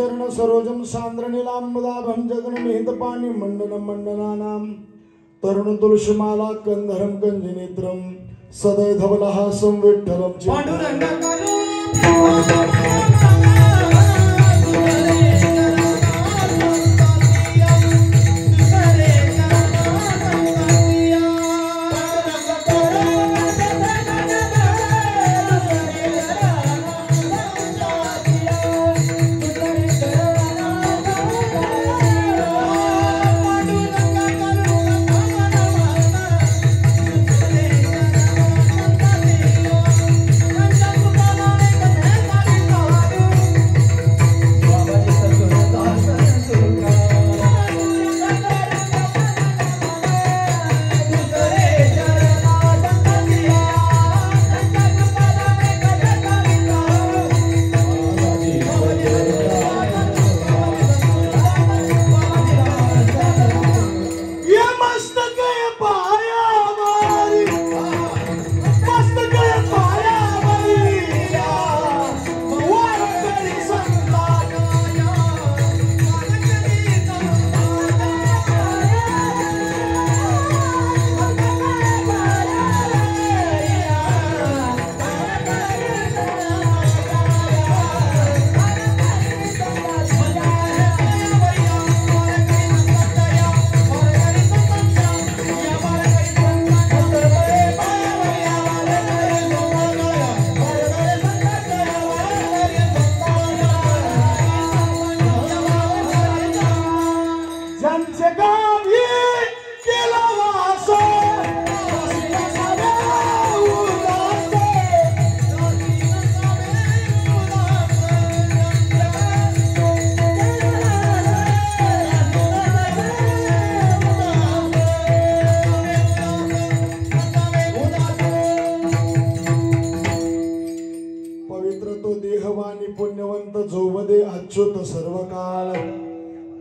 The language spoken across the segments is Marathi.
चरण सरोजम सांद्र नीलांबुदाभं जगन्मीत पाणी मंडन मंडनानां तरुण तुलसीमाला कंधरम कंजनेत्रम सदय धवलहासं विठ्ठलं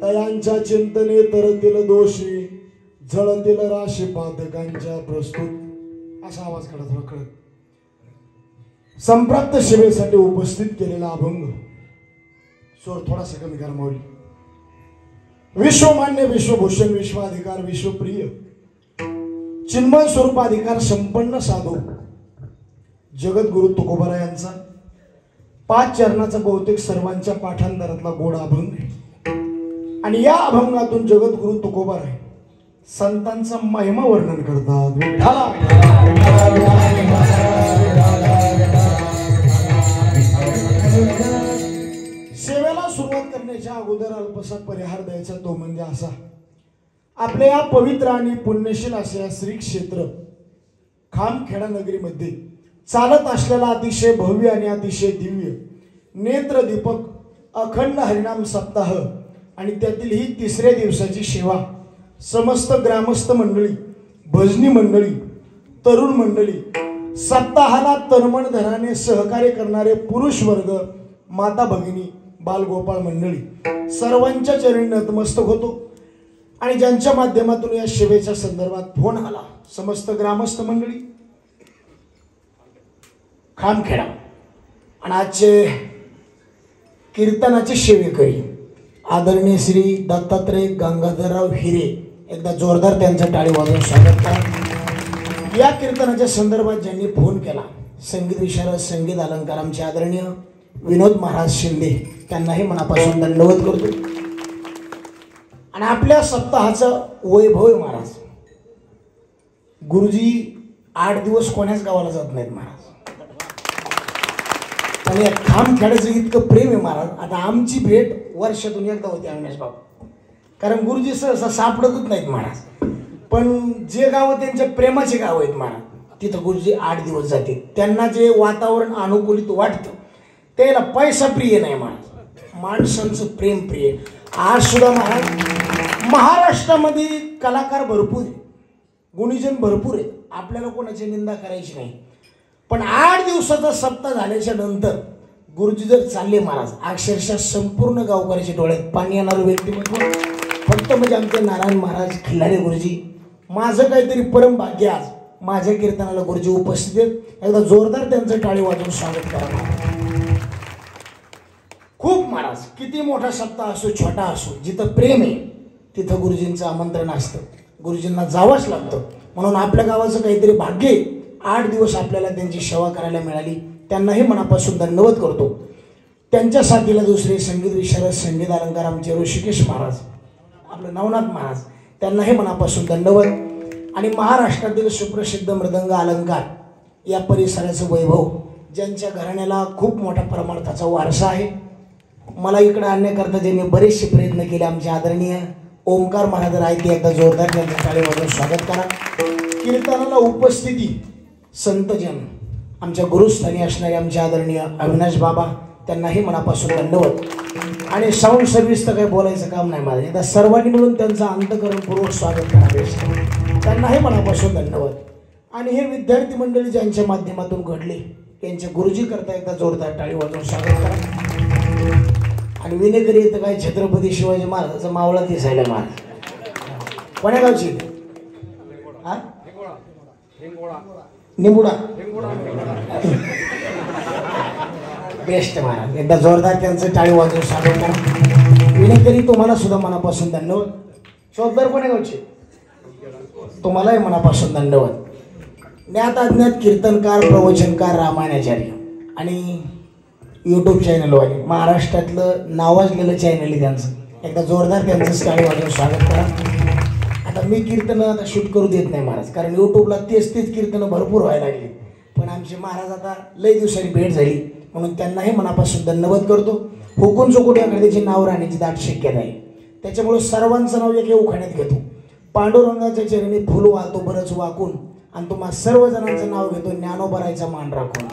तयांच्या चिंतने तरतील दोषी झळतील राशी पातकांच्या प्रस्तुत असा आवाज काढा थोडा कळत संप्राप्त सेवेसाठी उपस्थित केलेला अभंग स्वर थोडासा कमी करा माऊली. विश्वमान्य विश्वभूषण विश्वाधिकार विश्वप्रिय चिन्मय स्वरूपाधिकार संपन्न साधू जगद्गुरु तुकोबाराय यांचा 5 चरणाचा बहुतेक सर्वांच्या पाठांतरातला गोड अभंग आहे. आणि या अभंगातून जगद्गुरु तुकोबाराय संतांचा महिमा वर्णन करतात. सेवेला सुरुवात करण्याच्या अगोदर अल्पसा परिहार द्यायचा तो म्हणजे असा. आपल्या या पवित्र आणि पुण्यशील अशा श्री क्षेत्र खामखेडा नगरीमध्ये चालत असलेला अतिशय भव्य आणि अतिशय दिव्य नेत्रदीपक अखंड हरिनाम सप्ताह आणि त्यातील ही 3ऱ्या दिवसाची सेवा समस्त ग्रामस्थ मंडळी भजनी मंडळी तरुण मंडळी सप्ताहाला तनमन धनाने सहकार्य करणारे पुरुष वर्ग माता भगिनी बालगोपाळ मंडळी सर्वांच्या चरणी नतमस्तक होतो. आणि ज्यांच्या माध्यमातून या सेवेच्या संदर्भात फोन आला समस्त ग्रामस्थ मंडळी खामखेडा आणि आजचे कीर्तनाचे सेवेकरी आदरणीय श्री दत्तात्रय गंगाधरराव हिरे एकदा जोरदार त्यांचा टाळी वाजवून स्वागत करा. या कीर्तनाच्या संदर्भात ज्यांनी फोन केला संगीत विशारद संगीत अलंकार आमचे आदरणीय विनोद महाराज शिंदे त्यांनाही मनापासून दंडवत करतो. आणि आपल्या सप्ताहाचं वैभव आहे महाराज. गुरुजी 8 दिवस कोण्याच गावाला जात नाहीत महाराज. आणि या खामखेड्याचं इतकं प्रेम आहे महाराज. आता आमची भेट वर्षातून एकदा होती अविनाश बाबा, कारण गुरुजी सहसा सापडतच नाहीत महाराज. पण जे गाव त्यांच्या प्रेमाचे गाव आहेत महाराज तिथं गुरुजी 8 दिवस जाते. त्यांना जे वातावरण अनुकूलित वाटतं त्याला पैसा प्रिय नाही महाराज, माणसांचं प्रेम प्रिय. आज सुद्धा महाराज महाराष्ट्रामध्ये कलाकार भरपूर आहे, गुणीजन भरपूर आहेत, आपल्याला कोणाची निंदा करायची नाही. पण 8 दिवसाचा सप्ताह झाल्याच्या नंतर गुरुजी जर चालले महाराज अक्षरशः संपूर्ण गावकऱ्याच्या डोळ्यात पाणी येणारं व्यक्तिमत्व फक्त म्हणजे आमचे नारायण महाराज खिल्लारे गुरुजी. माझं काहीतरी परम भाग्य आज माझ्या कीर्तनाला गुरुजी उपस्थित आहेत. एकदा जोरदार त्यांचं टाळी वाजवून स्वागत करा. खूप महाराज, किती मोठा सप्ताह असो छोटा असो, जिथं प्रेम आहे तिथं गुरुजींचं आमंत्रण असतं, गुरुजींना जावंच लागतं. म्हणून आपल्या गावाचं काहीतरी भाग्य आहे, 8 दिवस आपल्याला त्यांची सेवा करायला मिळाली. त्यांनाही मनापासून धन्यवाद करतो. त्यांच्या साथीला दुसरे संगीत विशारद, संगीत अलंकार आमचे ऋषिकेश महाराज, आपलं नवनाथ महाराज, त्यांनाही मनापासून धन्यवाद. आणि महाराष्ट्रातील सुप्रसिद्ध मृदंग अलंकार या परिसराचं वैभव, ज्यांच्या घराण्याला खूप मोठ्या परमार्थाचा वारसा आहे. मला इकडे आणण्याकरता ज्यांनी बरेचसे प्रयत्न केले, आमचे आदरणीय ओमकार महाराज रायते, एकदा जोरदार त्यांच्या टाळीवाजून स्वागत करा. कीर्तनाला उपस्थिती संतजन, आमच्या गुरुस्थानी असणारे आमचे आदरणीय अविनाश बाबा, त्यांनाही मनापासून धन्यवाद. आणि साऊंड सर्व्हिस तर काही बोलायचं काम नाही माझं, एकदा सर्वांनी मिळून त्यांचं अंतःकरणपूर्वक स्वागत करावे, त्यांनाही मनापासून धन्यवाद. आणि हे विद्यार्थी मंडळी ज्यांच्या माध्यमातून घडले, त्यांच्या गुरुजी करता एकदा जोरदार टाळी वाजवून स्वागत करा. आणि विनेकरी येतं काय, छत्रपती शिवाजी महाराजाचा मावळा दिसायला महाराज. कोण्या गावची? हा, निंबुडा. बेस्ट महाराज, एकदा जोरदार त्यांचं टाळी वाजवून स्वागत करा. विनेकरी तुम्हाला सुद्धा मनापासून धन्यवाद. चौधर कोण्या गावचे? तुम्हालाही मनापासून धन्यवाद. ज्ञात अज्ञात कीर्तनकार, प्रवचनकार, रामायणाचार्य आणि यूट्यूब चॅनलवाले, महाराष्ट्रातलं नावाजलेलं चॅनल आहे त्यांचं, एकदा जोरदार त्यांचं टाळी वाजवून स्वागत करा. आता मी कीर्तनं आता शूट करू देत नाही महाराज, कारण यूट्यूबला तेच कीर्तनं भरपूर व्हायला लागली. पण आमचे महाराज आता लई दिवसांनी भेट झाली, म्हणून त्यांनाही मनापासून धन्यवाद करतो. हुकून चुकून याकडे त्याची नाव राहण्याची दाट शक्यता आहे, त्याच्यामुळे सर्वांचं नाव एका उखाण्यात घेतो. पांडुरंगाच्या चरणी फुल वाहतो बरंच वाकून, आणि तुम्हा सर्वजणांचं नाव घेतो ज्ञानोबरायचा मान राखून.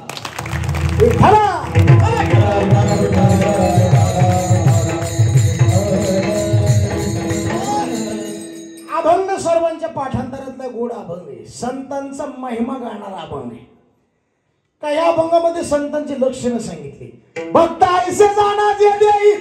अभंग सर्वांच्या पाठांतरातला गोड अभंग आहे, संतांचा महिमा गाणारा अभंग आहे. का या अभंगामध्ये संतांची लक्षणं सांगितली. भक्त ऐसे जाना जे देई,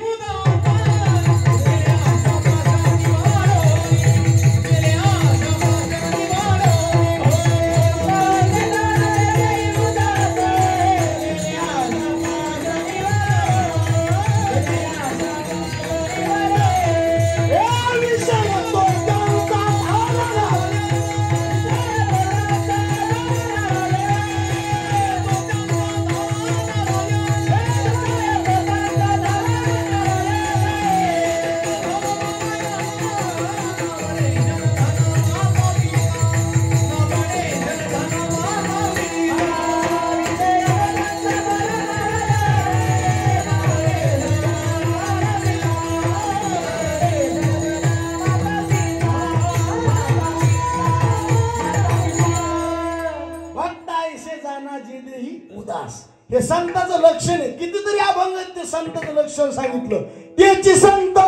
हे संताचं लक्षण आहे. कितीतरी अभंगात ते संताचं लक्षण सांगितलं. त्याची संत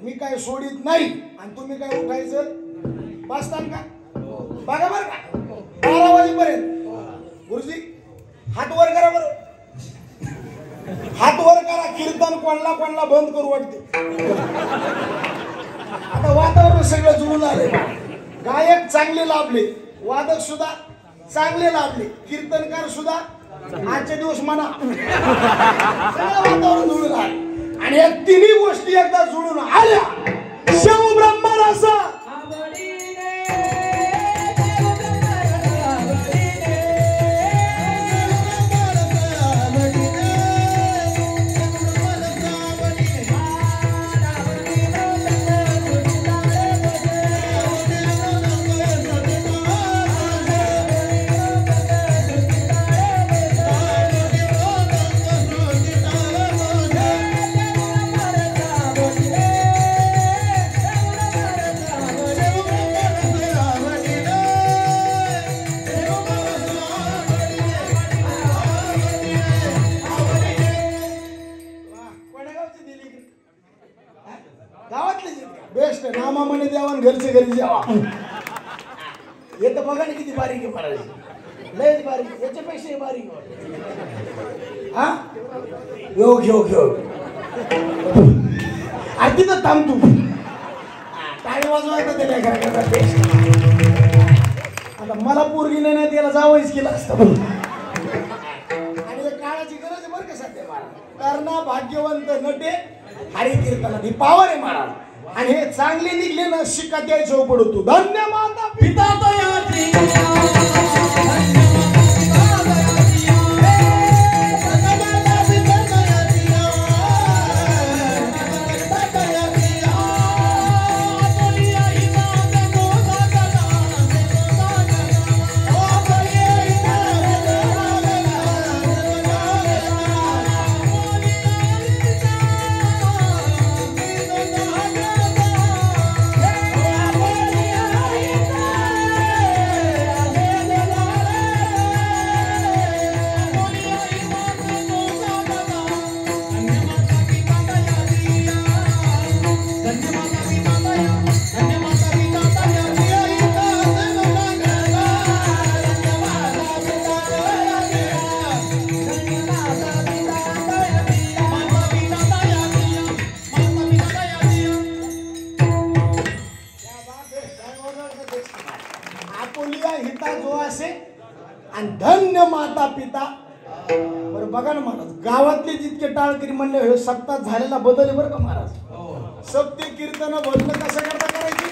मी काय सोडित नाही आणि तुम्ही काय उठायचं बसतान का? बघा बरं का 12 वाजेपर्यंत. गुरुजी हात वर करा बरं, हात वर करा. कीर्तन कोणला बंद करू वाटते. आता वातावरण सगळं जुळून आले. गायक चांगले लाभले, वादक सुद्धा चांगले लाभले, कीर्तनकार सुद्धा आजचे दिवस म्हणा सगळं वातावरण जुळून आले. आणि या तिन्ही गोष्टी एकदा जुळून आल्या, शिव ब्रह्मरस गावातलेच बेस्ट नामा म्हणे देवान घरचे घरी जेवा. येतं बघा ना किती बारीक आहे महाराज, लयच बारीक, याच्यापेक्षा बारीक. हा योग योग योग आधी तर थांब तू टाळी वाजवायचं ते नाही. आता मला पोरगी नाही त्याला जावंच केलं असतं. आणि काळाची गरज आहे बरं का सध्या महाराज. कर्णा भाग्यवंत नटे हरी कीर्तन ही पावर आहे महाराज. आणि हे चांगले निघले ना शिक्का द्यायचं पडतो. धन्यवाद पिता दयाची. आणि धन्य माता पिता. बरं बघा ना महाराज, गावातले जितके टाळकरी म्हणले हे सत्ता झालेला बदल आहे बरं का महाराज. सत्य कीर्तन भजन कसं करता करायची,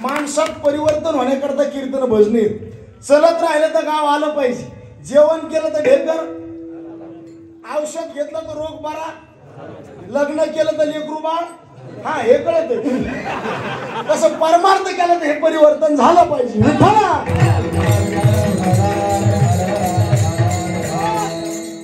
माणसात परिवर्तन होण्याकरता कीर्तन भजने. चलत राहिलं तर गाव आलं पाहिजे, जेवण केलं तर ढेकर, औषध घेतलं तर रोग बरा, लग्न केलं तर लेकरू बाळ. हा हे कळत तसं परमार्थ केलं तर हे परिवर्तन झालं पाहिजे.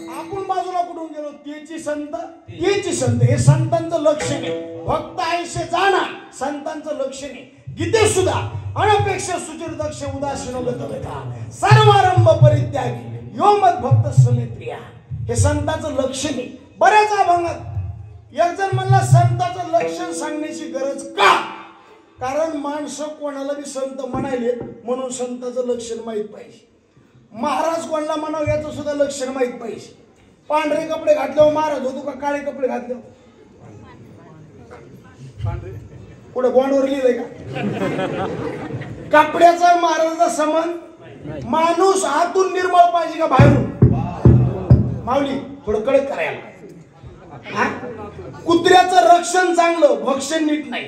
आपण बाजूला कुठून गेलो, त्याची संत याची संत, हे संतांचं लक्षण आहे. भक्त आयुष्य जाणा संतांचं लक्षण आहे. गीते सुद्धा अनपेक्षा सुचिर दक्ष उदासीनो गतवेता सर्वारंभ परित्यागी यो मत भक्त समेत्रिया. हे संतांचं लक्षण आहे. बऱ्याच अभंगात एक जण म्हणला संतांचं लक्षण सांगण्याची गरज का, कारण माणसं कोणाला बी संत म्हणाले म्हणून संतांचं लक्षण माहित पाहिजे. महाराज कोणाला म्हणावं याचं सुद्धा लक्षण माहित पाहिजे. पांढरे कपडे घातल्यावर महाराज होतो का काळे कपडे घातल्यावर? पुढे बॉन्डवर लिहिलंय का? कपड्याचा महाराजाचा संबंध, माणूस आतून निर्मळ पाहिजे का बाहेरून? माऊली थोडं कडक करायला. कुत्र्याचं रक्षण चांगलं, भक्षण नीट नाही.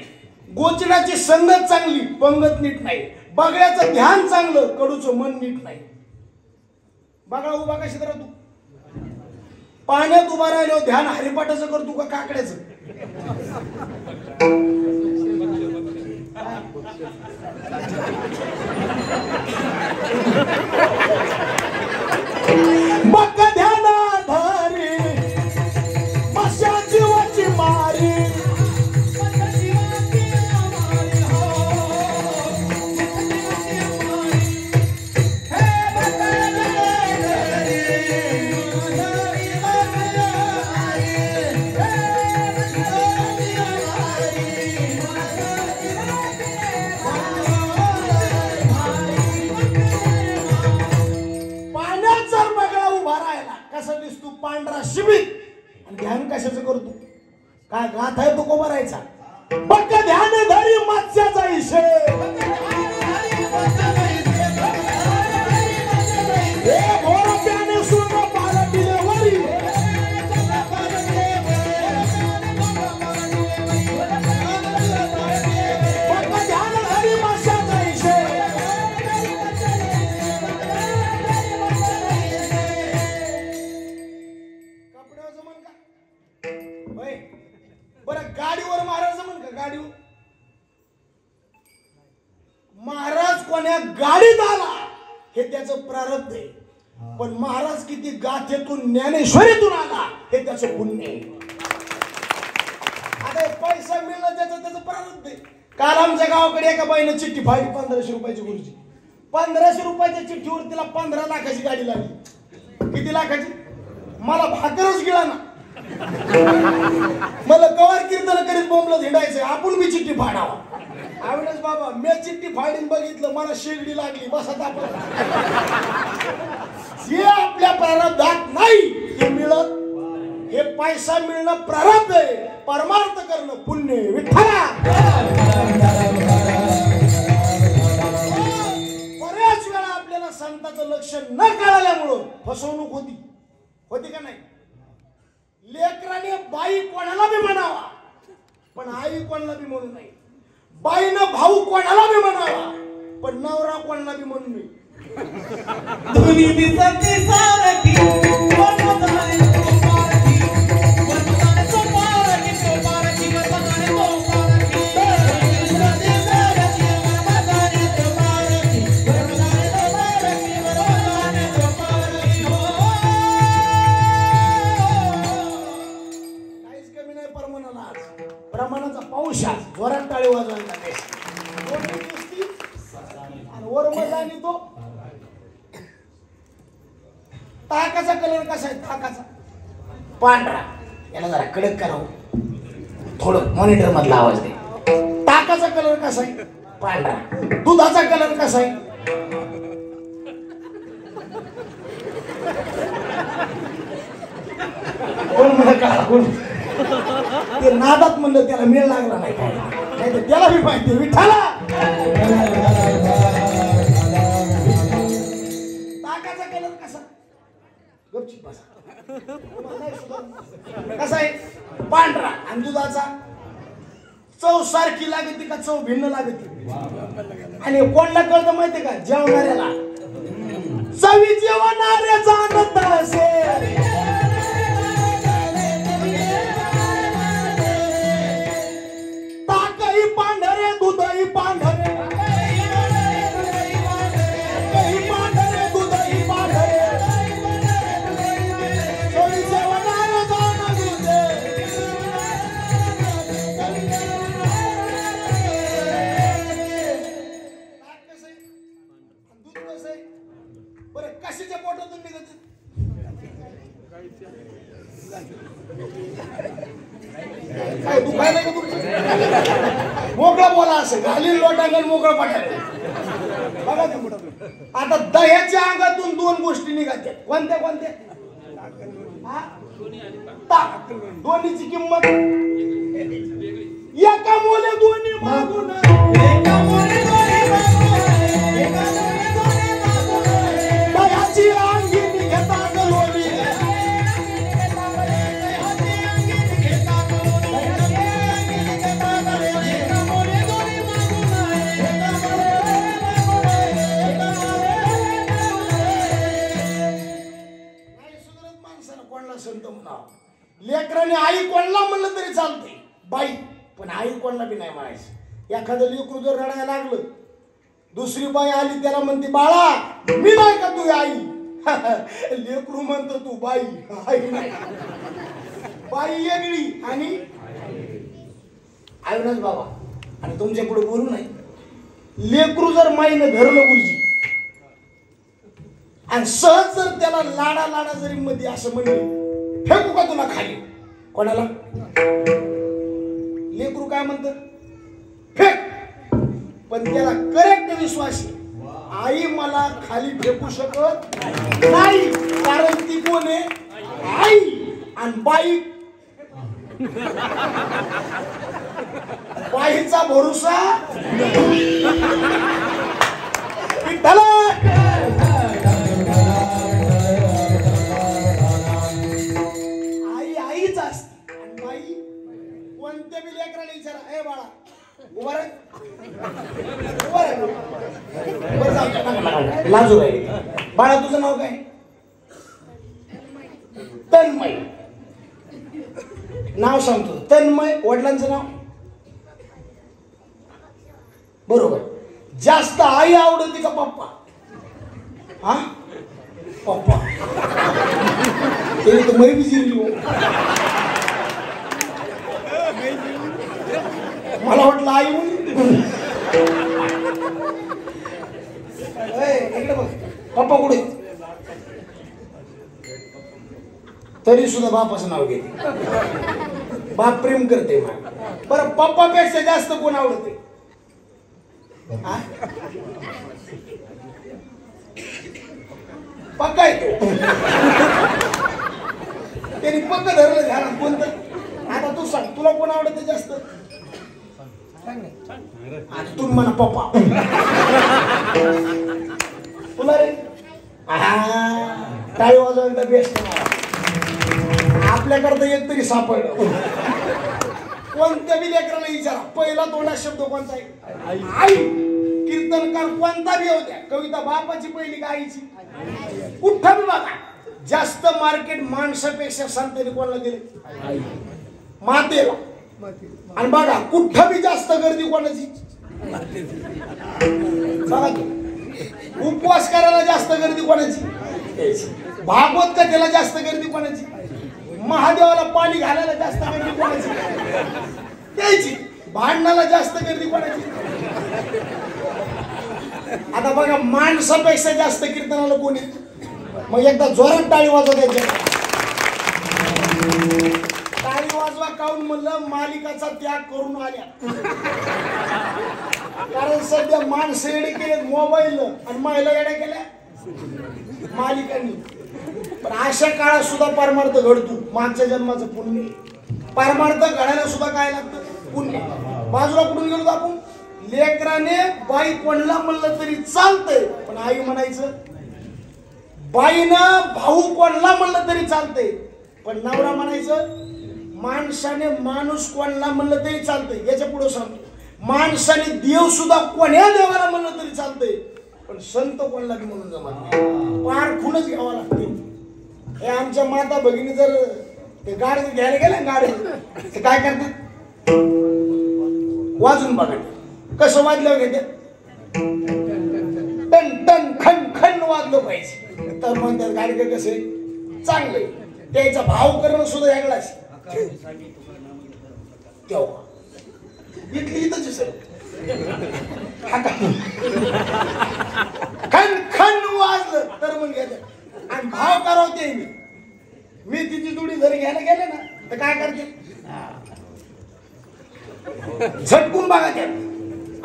गोचराची संगत चांगली, पंगत नीट नाही. बगड्याचं ध्यान चांगलं, कडूचं मन नीट नाही. बगळा उभा कशी करा तू? पाण्यात उभा राहिलो ध्यान हरिपाठाचं करतो का काकड्याचं? बघ ध्यानाधारी मशा जीवाची मारी. पांढरा शिबित आणि ध्यान कशाचं करतो? काय गाथ आहे तो को भरायचा? बघ ध्यान धरी मत्स्याचा इशे. गाडीवर महाराज जमन का? गाडीवर महाराज कोण्या गाडीत आला हे त्याचं प्रारब्ध आहे. पण महाराज किती गाथेतून ज्ञानेश्वरीतून आला हे त्याचं पुण्य आहे. आता पैसा मिळणं त्याचं प्रारब्ध आहे. काल आमच्या गावाकडे एका बाईने चिठ्ठी फाडली 1500 रुपयाची गुरुजी. 1500 रुपयाच्या चिठ्ठीवर तिला 15 लाखाची गाडी लागली. किती लाखाची? मला भाकरच गिळा ना. मला कवार कीर्तन करीत बोंबलं हिंडायचं आपण बी चिठ्ठी फाडावा अविनाश बाबा मी चिठ्ठी फाडीन बघितलं मला शेगडी लागली बसा आपण जे आपल्या प्रारब्धात नाही ते मिळत हे पैसा मिळणं प्रारब्ध आहे परमार्थ करणं पुण्य विठ्ठला बऱ्याच वेळा आपल्याला संतांचं लक्ष न कळाल्यामुळं फसवणूक होती का नाही लेकराने बाई कोणाला बी म्हणावा पण आई कोणाला बी म्हणू नये बाईनं भाऊ कोणाला बी म्हणावा पण नवरा कोणाला बी म्हणू नये प्रमाणाचा पाऊस जोरात टाळी वाजवायला आणि वर मजा आणि तो ताकाचा कलर कसा आहे ताकाचा पांढरा याला जरा कडक करावं थोडं मॉनिटर मधला आवाज दे ताकाचा कलर कसा आहे पांढरा दुधाचा कलर कसा आहे कोण मला का कोण ते नादात म्हणलं त्याला मेळ लागला नाही काय तर त्याला बी माहिती विठाला ताकाचा कलर कसा गपचीप बसा कसा आहे पांढरा आणि दुधाचा चव सारखी लागते का चव भिन्न लागते आणि कोणला कळतं माहितीये का जेवणाऱ्याला चवी जेवणाऱ्याचा आनंद असेल पांढरे दूधही पांढरे दूधही पांढरे दूध कसं आहे बरं कशाच्या पोटातून निघत काय दुखायला का तुमचं मोकळा बोला असं घालील लोटांगण मोकळं पाठायला बघा आता दह्याच्या अंगातून दोन गोष्टी निघाल्या कोणत्या कोणत्या ताक दोन्हीची किंमत एका मोले दोन्ही मागून दह्याची अंगी घेतात लोणी संत म्हणावं लेकराने आई कोणला म्हणलं तरी चालते बाई पण आई कोणला बी नाही म्हणायचं एखादं लेकरू जर रडायला लागलं दुसरी बाई आली त्याला म्हणते बाळा मी नाही का तू आई लेकरू म्हणतो तू बाई आई नाही बाई वेगळी आणि अविनाश बाबा आणि तुमच्या पुढे बोलू नाही लेकरू जर माईनं धरलं गुरुजी आणि सहज जर त्याला लाडा लाडा जरी मध्ये असं म्हणले फेकू का तुला खाली कोणाला लेकरू काय म्हणत फेक पण त्याला करेक्ट विश्वास आई मला खाली फेकू शकत नाही कारण ती कोण आहे आई आणि बाई बाईचा भरोसा कोणत्या बी लेकराला विचारा ए बाळा उभा रे उभा रे लाजू राहिली बाळा तुझं नाव काय तन्मय नाव सांगतो तन्मय वडिलांचं नाव बरोबर जास्त आई आवडती का पप्पा हा पप्पा ते मै बी जिरली मला वाटलं आई इकडे बघ पप्पा कुठे तरी सुद्धा बापाचं नाव घेते बाप प्रेम करते मला बरं पप्पापेक्षा जास्त कोण आवडते? पक्का आहे त्यांनी पक्क धरलं ध्यानात कोणतं. आता तू सांग तुला कोण आवडते जास्त? आता तुम्ही म्हणा पप्पा. तुला रे टाळी वाजवायला बेस्ट. आपल्याकडे एक तरी सापडलं. कोणत्या बी लेकराला विचारा पहिला तोंडात शब्द कोणता आहे? आई. कीर्तनकार कोणता बी होत्या, कविता बापाची पहिली का आईची? कुठं बी बघा जास्त मार्केट माणसापेक्षा संतांनी कोणाला दिले? मातेला. आणि बघा कुठं बी जास्त गर्दी कोणाची? बघा उपवास करायला जास्त गर्दी कोणाची? भागवत कथेला जास्त गर्दी कोणाची? महादेवाला पाणी घालायला जास्त गर्दी कोणाची? त्याची. भांडणाला जास्त गर्दी कोणाची? आता बघा माणसापेक्षा जास्त कीर्तनाला कोणी? मग एकदा जोरात टाळी वाजवा त्यांच्या. टाळी वाजवा काऊन म्हणलं? मालिकाचा त्याग करून आल्या. कारण सध्या माणसं येडे केले मोबाईल आणि महिला येड्या केल्या मालिकांनी. पण अशा काळात सुद्धा परमार्थ घडतो. मागच्या जन्माचं पुण्य. परमार्थ घडायला सुद्धा काय लागतं? पुण्य. बाजूला कुठून गेलो आपण? लेकराने बाई कोणला म्हणलं तरी चालतंय, पण आई म्हणायचं. बाईनं भाऊ कोणला म्हणलं तरी चालतंय, पण नवरा म्हणायचं. माणसाने माणूस कोणला म्हणलं तरी चालतंय. याच्या पुढे सांगतो माणसाने देव सुद्धा कोण्या देवाला म्हणलं तरी चालतंय, पण संत कोणला बी म्हणून जमत नाही. पारखूनच घ्यावा लागते. हे आमच्या माता भगिनी जर ते गाड घ्यायला गेल्या गाडी ते काय करतात? वाजून बघा कसं वाजलं घेते. टन टन खन खन वाजलं पाहिजे तर म्हणतात गाडी कसे चांगले. त्याचा भाव करणं सुद्धा वेगळाच. तेव्हा इथली इथंच सर खन खन वाजलं तर मग घेते. आणि भाव करावते मी तिची जोडी जर घ्यायला गेले ना तर काय करते? झटकून बघा त्या.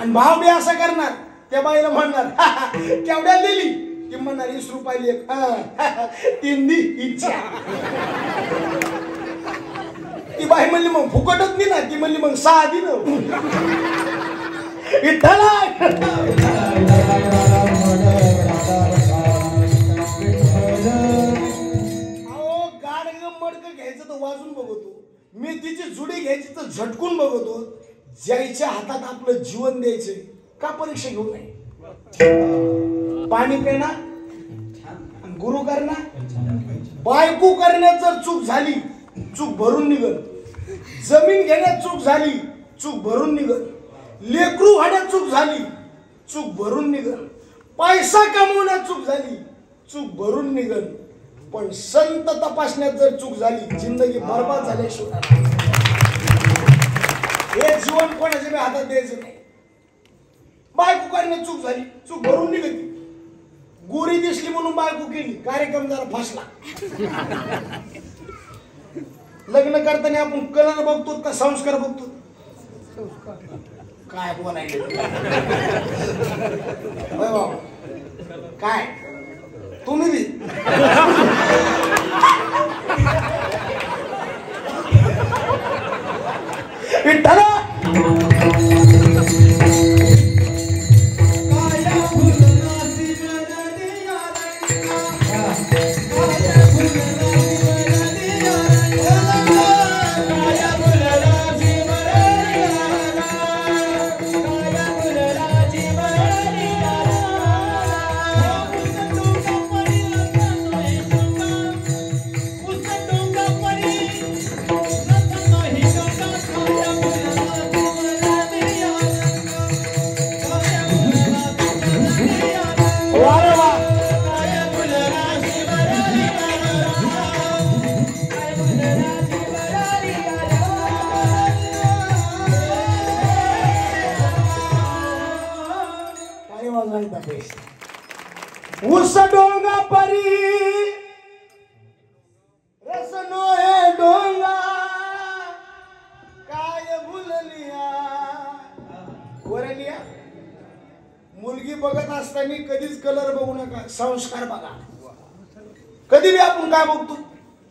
आणि भाव बी असा करणार. त्या बाईला म्हणणार केवढ्या दिली? ती म्हणणार 20 रुपयाली एक. 3 दी इच्छा. ती बाई म्हणली मग फुकटच नाही ना. ती म्हणली मग 6 दि ना. मडकं घ्यायचं तर वाजून बघतो. मी तिची जुडी घ्यायची तर झटकून बघतो. ज्याच्या हातात आपलं जीवन द्यायचंय का परीक्षा घेऊ नये? पाणी पिणार, गुरु करणार, बायको करण्यात जर चूक झाली चूक भरून निघल. जमीन घेण्यात चूक झाली चूक भरून निघल. लेकरू होण्यात चूक झाली चूक भरून निघल. पैसा कमवण्यात चूक झाली चूक भरून निघल. पण संत तपासण्यात जर चूक झाली जिंदगी बरबाद झाल्याशिवाय हे जीवन कोणाच्या बी हातात द्यायचं नाही. बायको करण्यात चूक झाली चूक भरून निघली. गोरी दिसली म्हणून बायको केली, कार्यक्रम जरा फसला. लग्न करताना आपण कलर बघतो का संस्कार बघतो? काय बोलायचं काय तुम्ही बी विठ्ठल मुलगी बघत असताना कधीच कलर बघू नका, संस्कार बघा. कधी बी आपण काय बघतो?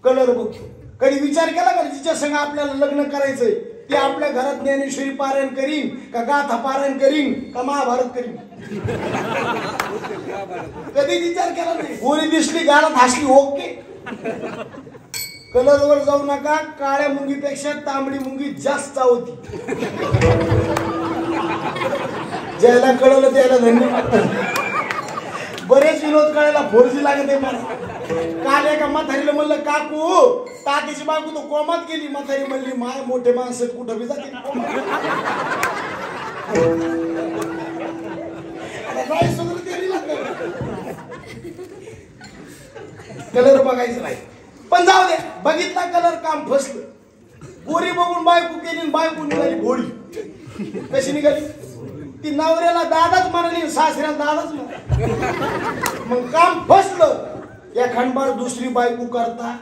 कलर बघतो. कधी विचार केला का जिच्या संग आपल्याला लग्न करायचंय ते आपल्या घरात ज्ञानेश्वरी पारायण करीन का गाथा पारायण करीन का महाभारत करीन? कधी विचार केला नाही. गोरी दिसली गालात हसली ओके. कलरवर जाऊ नका. काळ्या मुंगीपेक्षा तांबडी मुंगी जास्त चावती. ज्याला कळलं त्याला धन्यवाद. बरेच विनोद कळायला 4G लागत आहे मला. काल एका म्हातारीला म्हणलं काकू तातीची बायको तो कोमात गेली. म्हातारी म्हणली माय मोठे माणसं कुठं बी जाते कलर बघायचं नाही. पण जाऊ दे, बघितला कलर काम फसलं. गोरी बघून बायको केली, बायको निघाली घोडी. कशी निघाली? ती नवऱ्याला दादाच म्हणाली, सासऱ्याला दादाच म्हणाली. मग काम फसलं. या खंडबार दुसरी बायको करता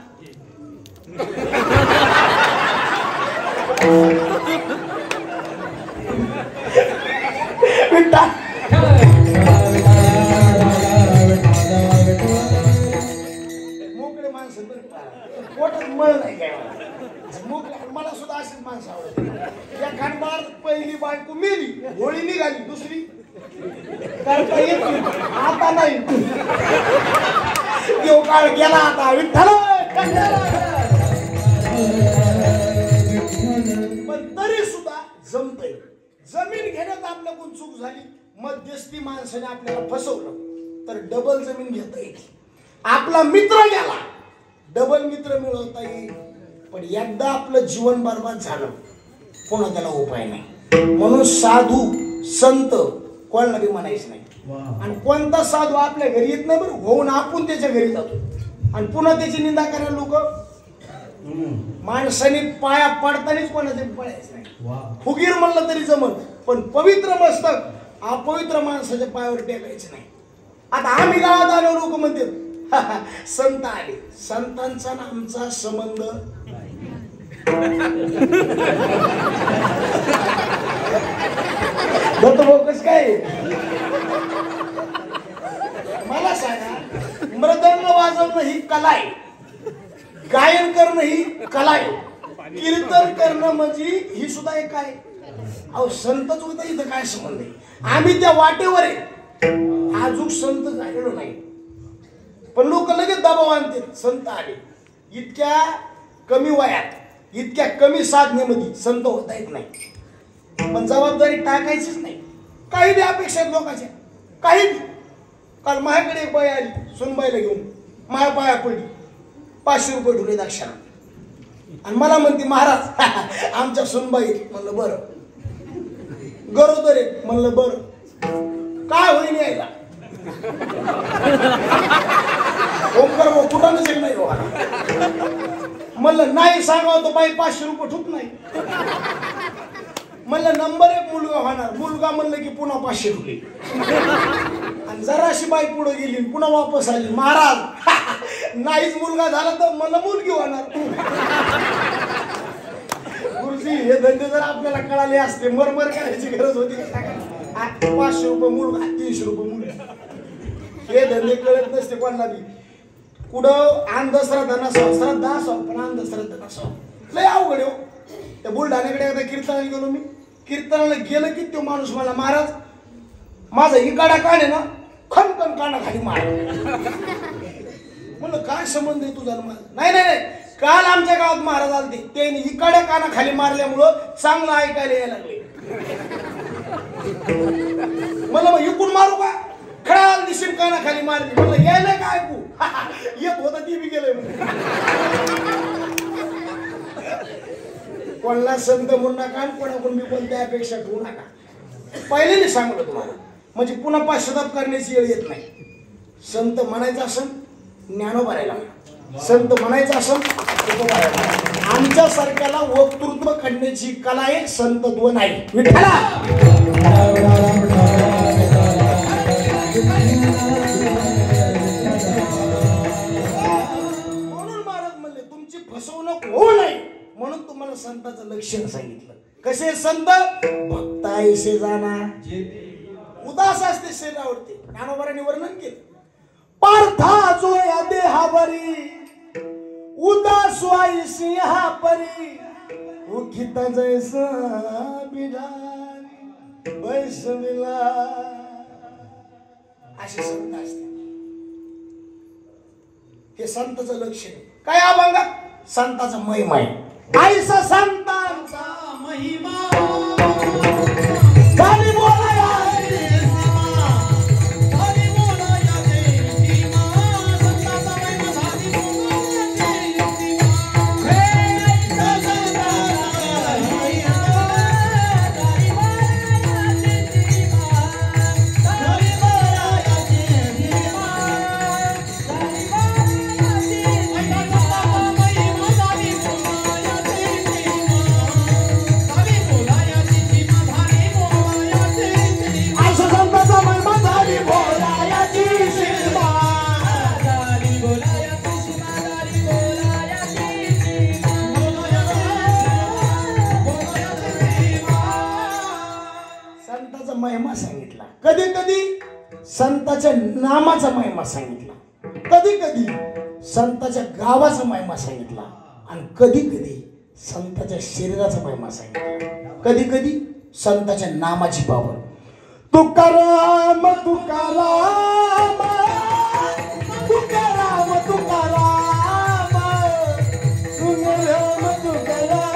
मोकळे माणसं पोटात मळ नाही काय मोकळे. मला सुद्धा अशीच माणसं आवडते. या खंडबार पहिली बायको मेली, होळी निघाली. दुसरी करता येत आता नाही. देव काळ गेला आता विठ्ठल. पण तरी सुद्धा जमतंय. जमीन घेण्यात आपल्याकडून चूक झाली, मध्यस्थी माणसाने आपल्याला फसवलं तर डबल जमीन घेता येईल. आपला मित्र गेला, डबल मित्र मिळवता येईल. पण एकदा आपलं जीवन बर्बाद झालं पुन्हा त्याला उपाय नाही. म्हणून साधू संत कोणाला बी म्हणायचं नाही. आणि कोणता साधू आपल्या घरी येत नाही बरं, होऊन आपण त्याच्या घरी जातो आणि पुन्हा त्याची निंदा करायला लोक. माणसाने पाया पडतानाच कोणाचे पडायचं नाही. फुगीर म्हणलं तरी जमत, पण पवित्र मस्तक अपवित्र माणसाच्या पायावर टेकायचं नाही. आता आम्ही गावात आलो, लोक म्हणतात संत आले. संतांचा ना आमचा संबंध कस काय? मला सांगा, मृदंग वाजवणं ही कला आहे, गायन करणं ही कला आहे, कीर्तन करणं म्हणजे ही सुद्धा एक आहे. अहो संतच होता इथं काय संबंध आहे? आम्ही त्या वाटेवर आहे, अजून संत झालेलो नाही. पण लोक लगेच दबाव आणतात. संत आले. इतक्या कमी वयात, इतक्या कमी साधनेमध्ये संत होता येत नाही. पण जबाबदारी टाकायचीच नाही. काही बी अपेक्षा आहेत लोकांच्या, काही बी. काल माझ्याकडे एक बाई आली, सुनबाईला घेऊन माझ्या पाया पडली, 500 रुपये ढुले दक्षिणा. आणि मला म्हणते महाराज आमच्या सुनबाई. म्हणलं बरं. गरोदर आहे. म्हणलं बरं. काय होईन यायला? ओंकार भाऊ कुठं नसेल नाही. म्हणलं नाही सांगावं तर बाई 500 रुपये ठुक नाही. म्हणलं नंबर 1 मुलगा होणार. मुलगा म्हणलं की पुन्हा 500 रुपये. आणि जराशी बाई पुढे गेली, पुन्हा वापस आली. महाराज नाहीच मुलगा झाला तर मला मुलगी होणार. गुरुजी हे धंदे जर आपल्याला कळाले असते, मरमर करायची गरज होती का? 500 रुपये मुलगा, 300 रुपये मुलगी. हे धंदे कळत नसते कोणाला बी. कुठं अंधश्रद्धा नसावं, श्रद्धा असावं, पण अंधश्रद्धा नसावं. लय अवघड हो. त्या बुलढाण्याकडे एकदा कीर्तनाला गेलो मी. कीर्तनाला गेलं की तो माणूस मला महाराज माझा इकाडा काढ आहे ना, खणखण काना खाली मार. म्हणलं काय संबंध आहे तुझा? नाही नाही नाही, काल आमच्या गावात महाराज आलते, त्यांनी इकाड्या काना खाली मारल्यामुळं चांगलं ऐकायला यायला लागले. म्हणलं मग इकून मारू का? खळाल दिशील काना खाली मारली. म्हणलं यायला का ऐकू? येत होता ती बी गेलंय. कोणाला संत म्हणू नका, कोणाकडून मी कोणत्या अपेक्षा ठेवू नका. पहिल्याने सांगलं तुम्हाला, म्हणजे पुन्हा पश्चाताप करण्याची वेळ येत नाही. संत म्हणायचं असं ज्ञानोबा राहिला, संत म्हणायचं असं आमच्या सारख्याला वक्तृत्व करण्याची कला आहे, संतत्व नाही. विठ्ठला म्हणून महाराज म्हणले तुमची फसवणूक होऊ नये म्हणून तुम्हाला संताचं लक्षण सांगितलं. कसे संत? भक्ता ऐसे जाणार उदास असते शरीरावरती. ज्ञानोबारांनी वर्णन केलं. पार्था जो या देहावरी उदास वाई सिंहापरी उखिता जैसा बिलारी वैष्णवीला. असे संत असते. हे संताचं लक्षण. काय अभंगात संताचा महिमा आहे. आईसा संतांचा महिमा गाणी बोलाया महिमा सांगितला. कधी कधी संताच्या नामाचा महिमा सांगितला, कधी कधी संताच्या गावाचा महिमा सांगितला आणि कधी कधी संताच्या शरीराचा महिमा सांगितला. कधी कधी संताच्या नामाची पावर. तुकाराम तुकाराम तुकाराम तुकाराम तुकाराम तुकाराम.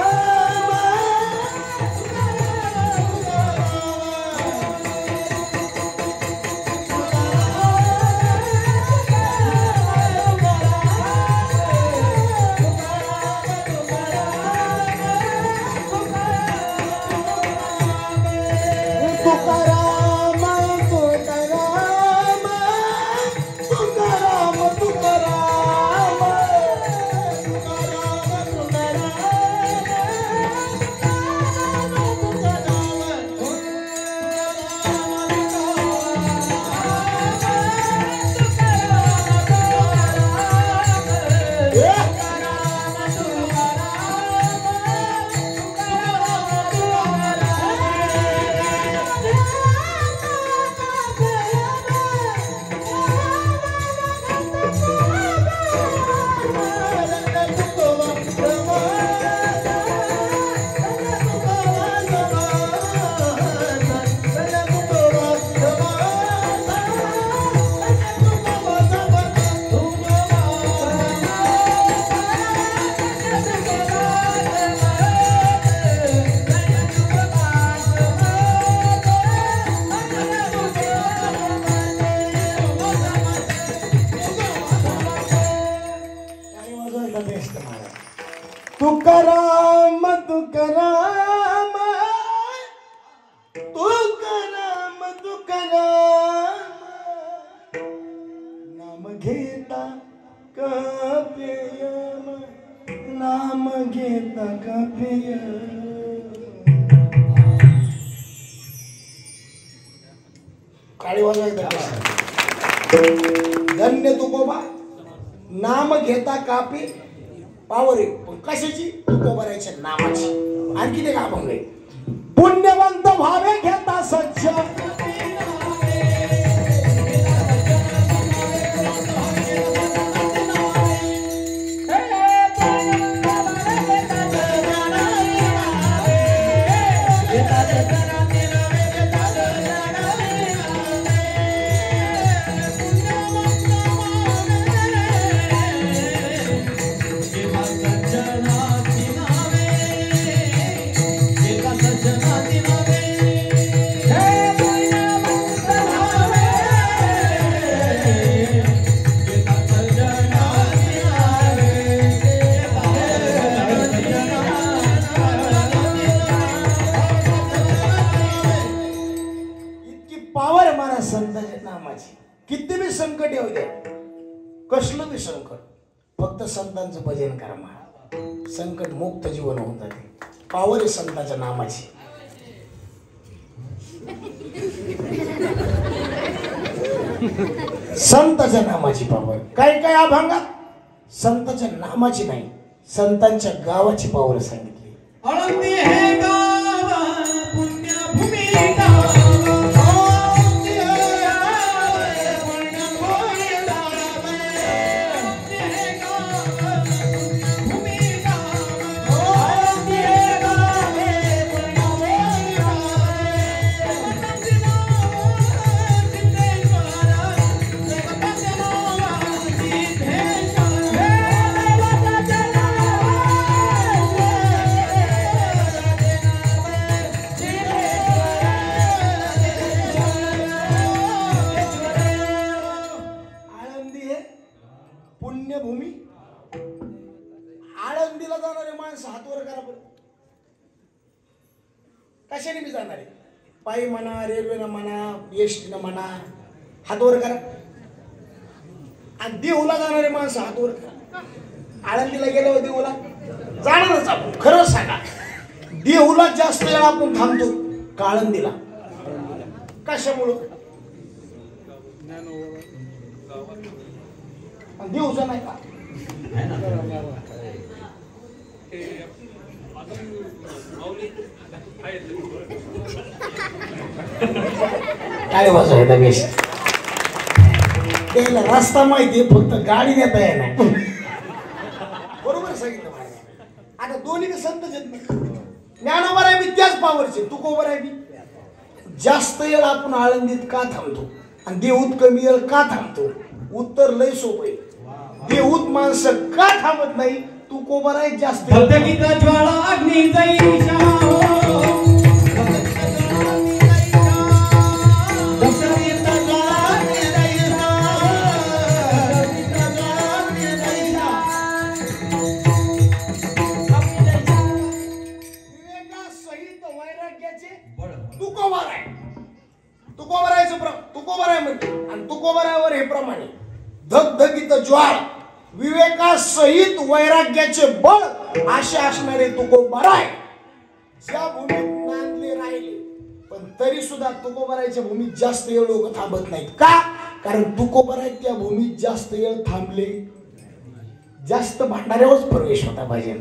तुकाराम तुकाराम तुकाराम तुकाराम नाम घेता कापेयम नाम घेता कापेयम. काळी वाजवायचं. धन्य तुकोबा नाम घेता कापे पावर आहे. पण कशाची? तुकोबाराच्या नामाची. आणखी एक अभंग आहे. पुण्यवंत व्हावे घेता सच्च संतांच्या नामाची. किती बी संकट येऊ द्या, कसलं बी संकट, फक्त संतांचं भजन करा महाराज. संकट मुक्त जीवन होऊन जाते. पावर आहे संतांच्या नामाची. संतांच्या नामाची पावर. काही काही अभंगात संतांच्या नामाची नाही, संतांच्या गावाची पावर सांगितली. आळंदी हे गाव पुण्यभूमी गाव कशाने मी जाणार आहे? पायी म्हणा, रेल्वेनं म्हणा, एसटीनं म्हणा. हात वर करा. आणि देऊला जाणारे माणसं हात वर करा. आळंदीला गेल्यावर देऊला जाणारच आपण. खरं सांगा, देऊला जास्त वेळ आपण थांबतो का आळंदीला? कशामुळं? देऊचा नाही का? काय वाजवायचा बेस? त्याला रस्ता माहिती, फक्त गाडी नेता येणार. बरोबर सांगितलं मला. आता दोन्ही संतच येत नाही. ज्ञानोबा आहे मी त्याच पावरचे, तुकोबर आहे मी. जास्त वेळ आपण आळंदीत का थांबतो आणि देऊत कमी वेळ का थांबतो? उत्तर लय सोपं आहे. देऊत माणसं का थांबत नाही? तुकोबर आहे जास्त. ज्वाळा अग्नी हे प्रमाणे धगधगीत ज्वाळ विवेकासहित वैराग्याचे बळ असे असणारे तुकोबाराय ज्या भूमीत नांदले राहिले, पण तरी सुद्धा तुकोबारायच्या भूमीत जास्त वेळ लोक थांबत नाहीत. का? कारण तुकोबाराय त्या भूमीत जास्त वेळ थांबले, जास्त भांडाऱ्यावरच प्रवेश होता पाहिजे.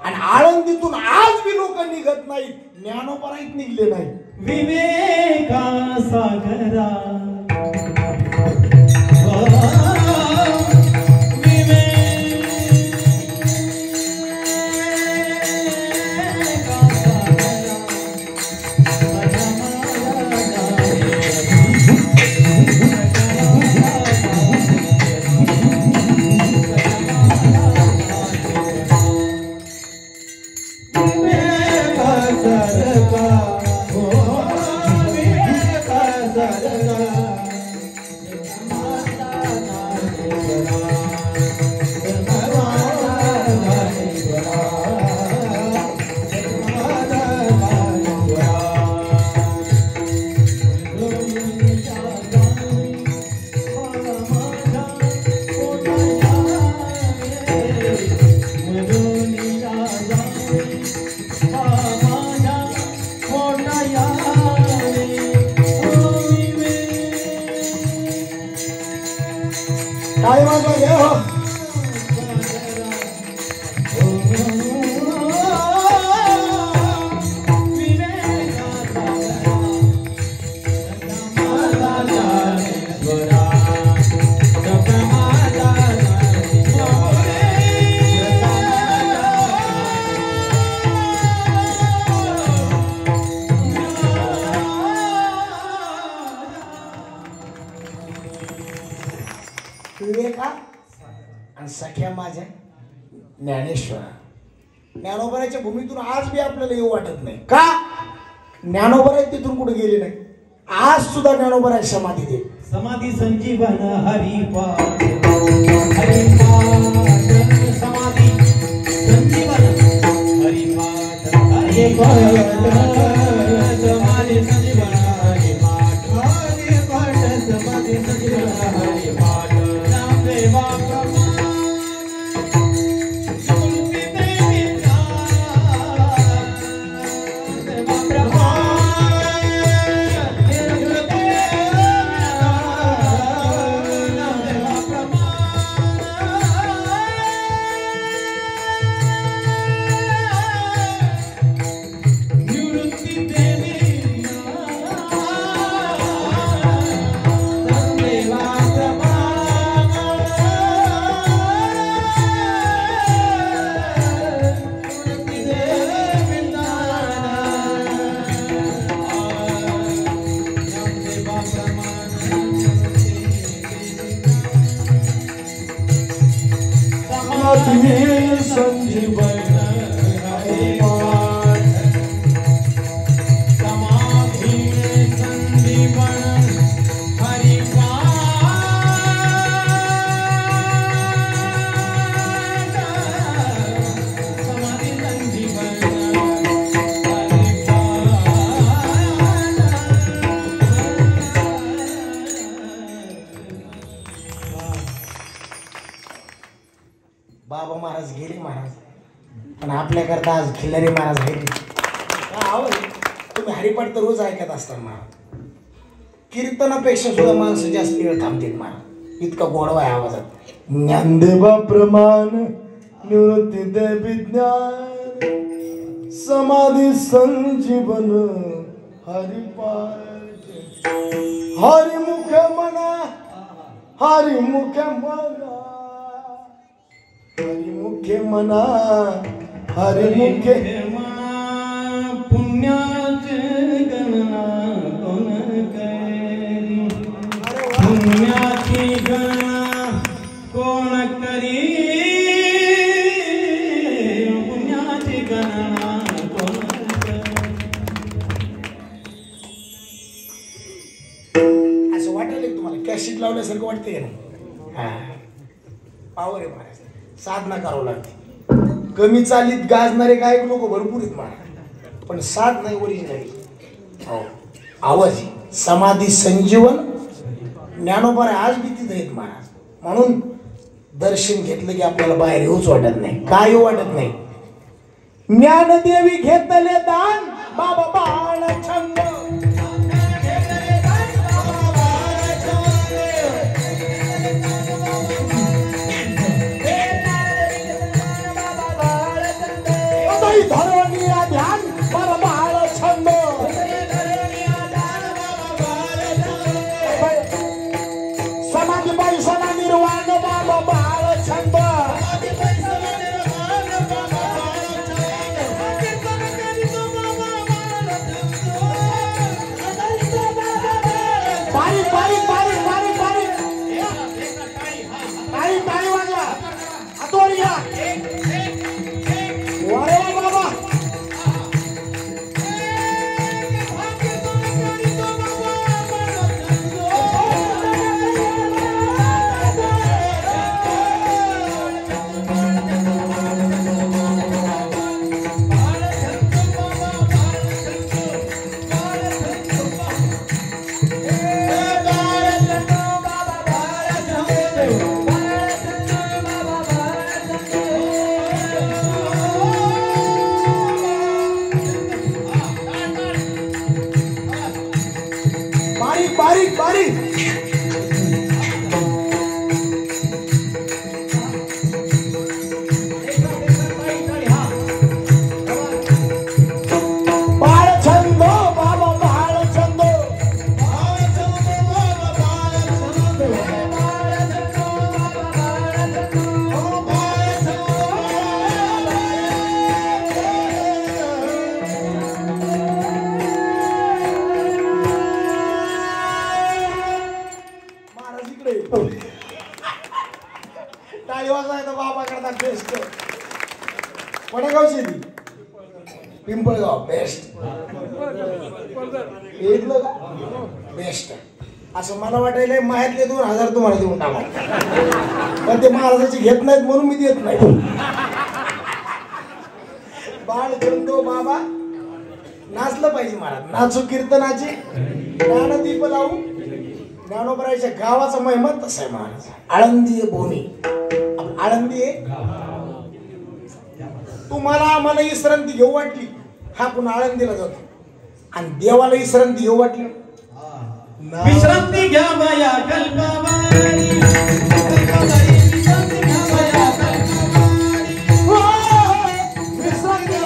आणि आळंदीतून आज बी लोक निघत नाहीत, ज्ञानोबारायत निघले नाही. विवेका सागरा काय वाजवा घ्या हो. विवेका आणि सख्या माझ्या ज्ञानेश्वरा. ज्ञानोबराच्या भूमीतून आज बी आपल्याला येऊ वाटत नाही. का? ज्ञानोबराय तिथून कुठे गेले नाही. आज सुद्धा ज्ञानोबराय समाधी दे. समाधी संजीवन हरिपाठ हरिपाठ समाधी संजीवन हरिपाठ हरिपाठ समाधी संजीवन हरिपाठ हरिपाठ समाधी संजीवन हरिपाठ नामदेवा निवृत्ती आपल्याकरता आज खिल्लारी महाराज आहेत. आवाज तुम्ही हरिपाठ तर रोज ऐकत असता महाराज. कीर्तनापेक्षा सुद्धा माणसं जास्त वेळ थांबतील महाराज. इतका गोडवा आहे आवाजात. ज्ञानदेवा प्रमाण निवृत्ती दे विज्ञान समाधी संजीवन हरिपाठ हरिमुख मना हरिमुख मना हरिमुखे मना हरिमुखे मना पुण्याचे गणना कोण करी पुण्याची गणना कोण करी पुण्याची गणना कोण करी. असं वाटायला तुम्हाला कॅशिट लावल्यासारखं वाटतंय ना. हा पावर आहे महाराज. साधना करावं लागते. कमी चालीत गाजणारे गायक लोक भरपूर आहेत महाराज, पण साध नाही ओरिजिनल. हो आवाज समाधी संजीवन ज्ञानोबा आज बी तिथे आहेत महाराज. म्हणून दर्शन घेतलं की आपल्याला बाहेर येऊच वाटत नाही. काय येऊ वाटत नाही. ज्ञानदेवी घेतले दान बाबा बाळ छंद धरणीया ध्यान बाबा बाळ छंद समाधी पैसा निर्वाण बाबा बाळ छंद बारीक बारीक बारीक बारीक बारीक बारीक बारीक वाजवा हातोर घ्या. वारे बाबा बारीक बारीक बाळछंद बाबा बाळछंद टाळी वाजवायचा बाबा करता बेस्ट. वडगावची ती पिंपळगाव बेस्ट इथलं का बेस्ट. असं मला वाटायला मायातले 2000 तुम्हाला देऊन टाका, पण ते महाराजाची घेत नाहीत म्हणून मी देत नाही. बाळ चंदो बाबा नाचलं पाहिजे महाराज. नाचू कीर्तनाचे ज्ञानदीप लावू. ज्ञानोबराच्या गावाचा महिमा तसा आहे महाराज. आळंदी आहे भूमी. आळंदी आहे. तुम्हाला आम्हाला विश्रांती घेऊ वाटली हा पुन्हा आळंदीला जातो, आणि देवाला विश्रांती घेऊ वाटली विश्रांती घ्या माया कल्पवारी विश्रांती घ्या माया कल्पवारी विश्रांती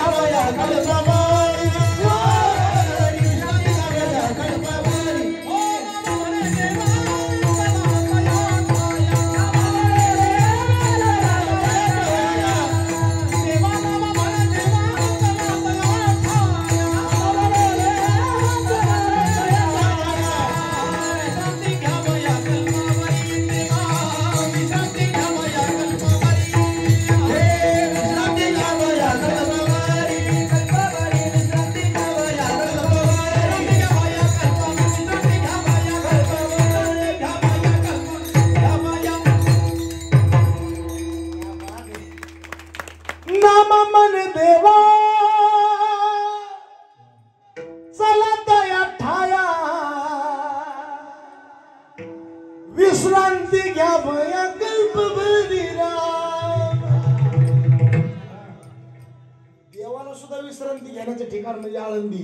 घ्या माया कल्पवारी विश्रांती घ्या माया कल्पवारी. नाम मन देवा चला दया ठाया विश्रांती घ्या भया कल्पभरी राम. विश्रांती घेण्याचं ठिकाण म्हणजे आळंदी.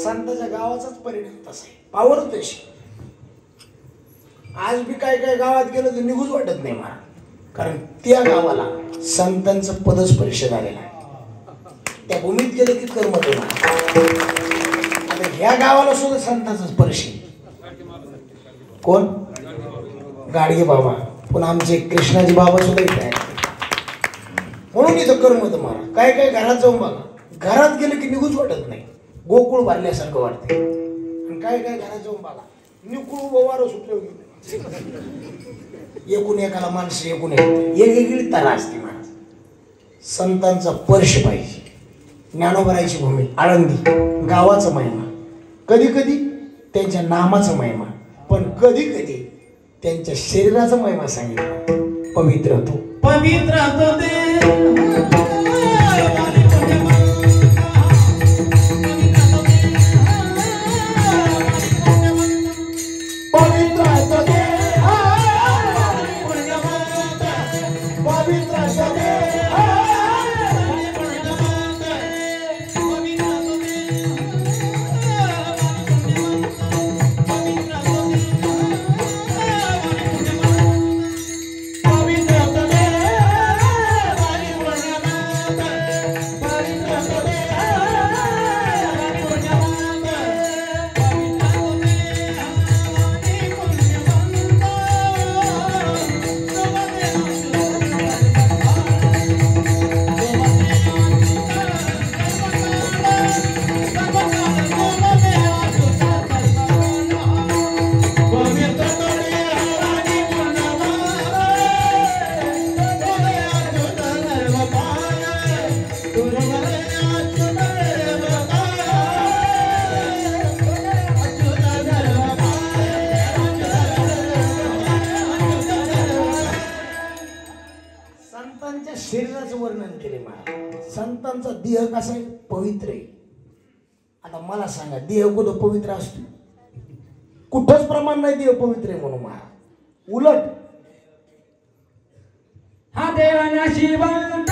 संतांच्या गावाचाच परिणाम तसा आहे, पावर तशी. आज बी काय काय गावात गेलं तर निघूच वाटत नाही मला, कारण त्या गावाला संतांचं पदस्पर्श झालेलं आहे. त्या भूमीत गेलं की कर्मत होणार. आता ह्या गावाला सुद्धा संतांचा स्पर्श आहे. कोण? गाडगे बाबा. पण आमचे कृष्णाजी बाबा सुद्धा इथे आहेत. म्हणून इथं कर्मत मारा. काय काय घरात जाऊन बघा, घरात गेलं की निघूच वाटत नाही, गोकुळ भरल्यासारखं वाटते. आणि काय काय घरात जाऊन बघा, निकुळ वारं सुटले होते. एकूण एकाला माणसं एकूण वेगवेगळी तरा असते महाराज. संतांचा स्पर्श पाहिजे. ज्ञानोबरायची भूमी आळंदी, गावाचा महिमा, कधी कधी त्यांच्या नामाचा महिमा, पण कधी कधी त्यांच्या शरीराचा महिमा सांगितला. पवित्र तो, पवित्र तो शरीराचं वर्णन केले महाराज. संतांचा देह कसा आहे? पवित्र आहे. आता मला सांगा, देह कुठं पवित्र असतो? कुठंच प्रमाण नाही देह पवित्र आहे म्हणून महाराज. उलट हा देवाना शिवंत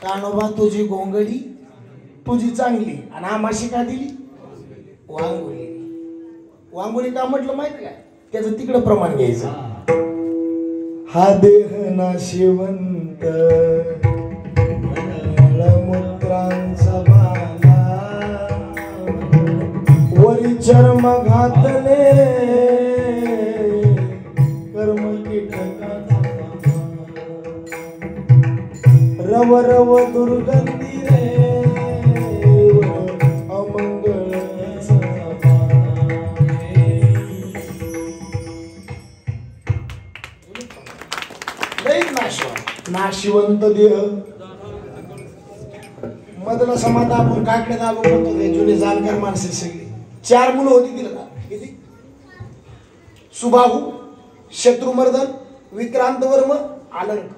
कानोबा तुझी गोंगडी तुझी चांगली आणि आम्हाशी का दिली वांगुळी. वांगुळी का म्हटलं माहिती काय? त्याचं तिकडं प्रमाण घ्यायचं. हा देह नाशिवंत मलमूत्रांचा बाला वरी चर्म घातले कर्म कीटकाचा रव रव दुर्गंधी रे अमंगळ नाशिवंत देह मधला समाज आपण काकड्यात आलो म्हणतो. ते जुने जाणकार माणसे सगळी 4 मुलं होती तिला. किती? सुबाहू शत्रुमर्दन, विक्रांत वर्म, अलंक.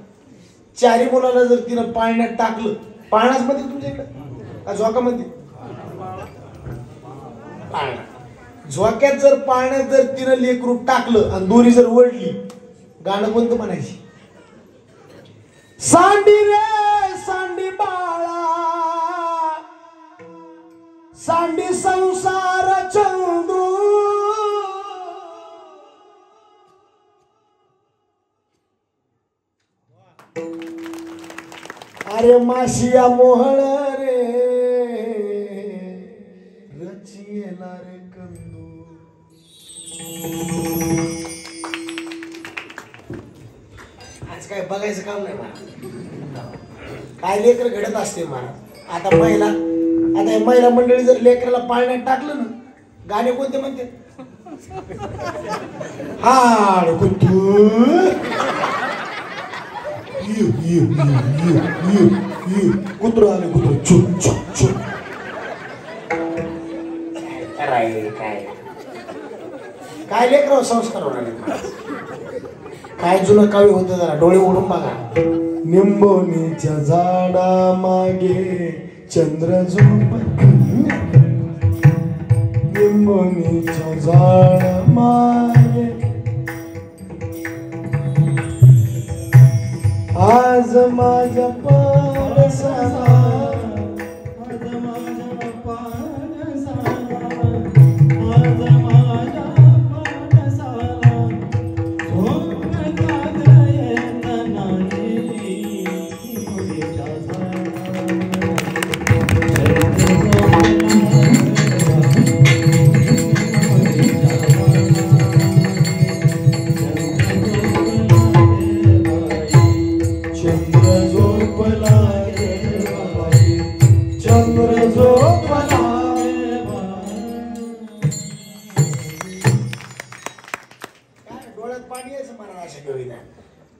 चारी मुलाला जर तिनं पाळण्यात टाकलं, पाळणाच मध्ये तुमच्याकडे का झोकामध्ये? पाळणा. झोक्यात जर पाळण्यात जर तिनं लेकरू टाकलं आणि दोरी जर वळली, गाणं कोणतं म्हणायची? सांडी रे सांडी बाळा, सांडी संसार चंदू, अरे माशिया मोहळ रे रचियला रे कंदू. आज काय बघायचं काम नाही मला, काय लेकर घडत असते मला. आता महिला मंडळी जर लेकराला पाळण्यात टाकलं ना, गाणे कोणते म्हणते? हाड कुंतू कुत्र आले, कुत्र चुप चुप चुप. काय लेकर संस्कार होणार? काय जुनं कवी होतं, जरा डोळे उडून बघा. निंबोनीच्या झाडा मागे चंद्र झोप, निंबोनीच्या झाडा मागे आज माझ्या पारसाला, आज माझ्या पारसाला, आज माझ्या पारसाला झोप काढता येत नाही मुलीच्या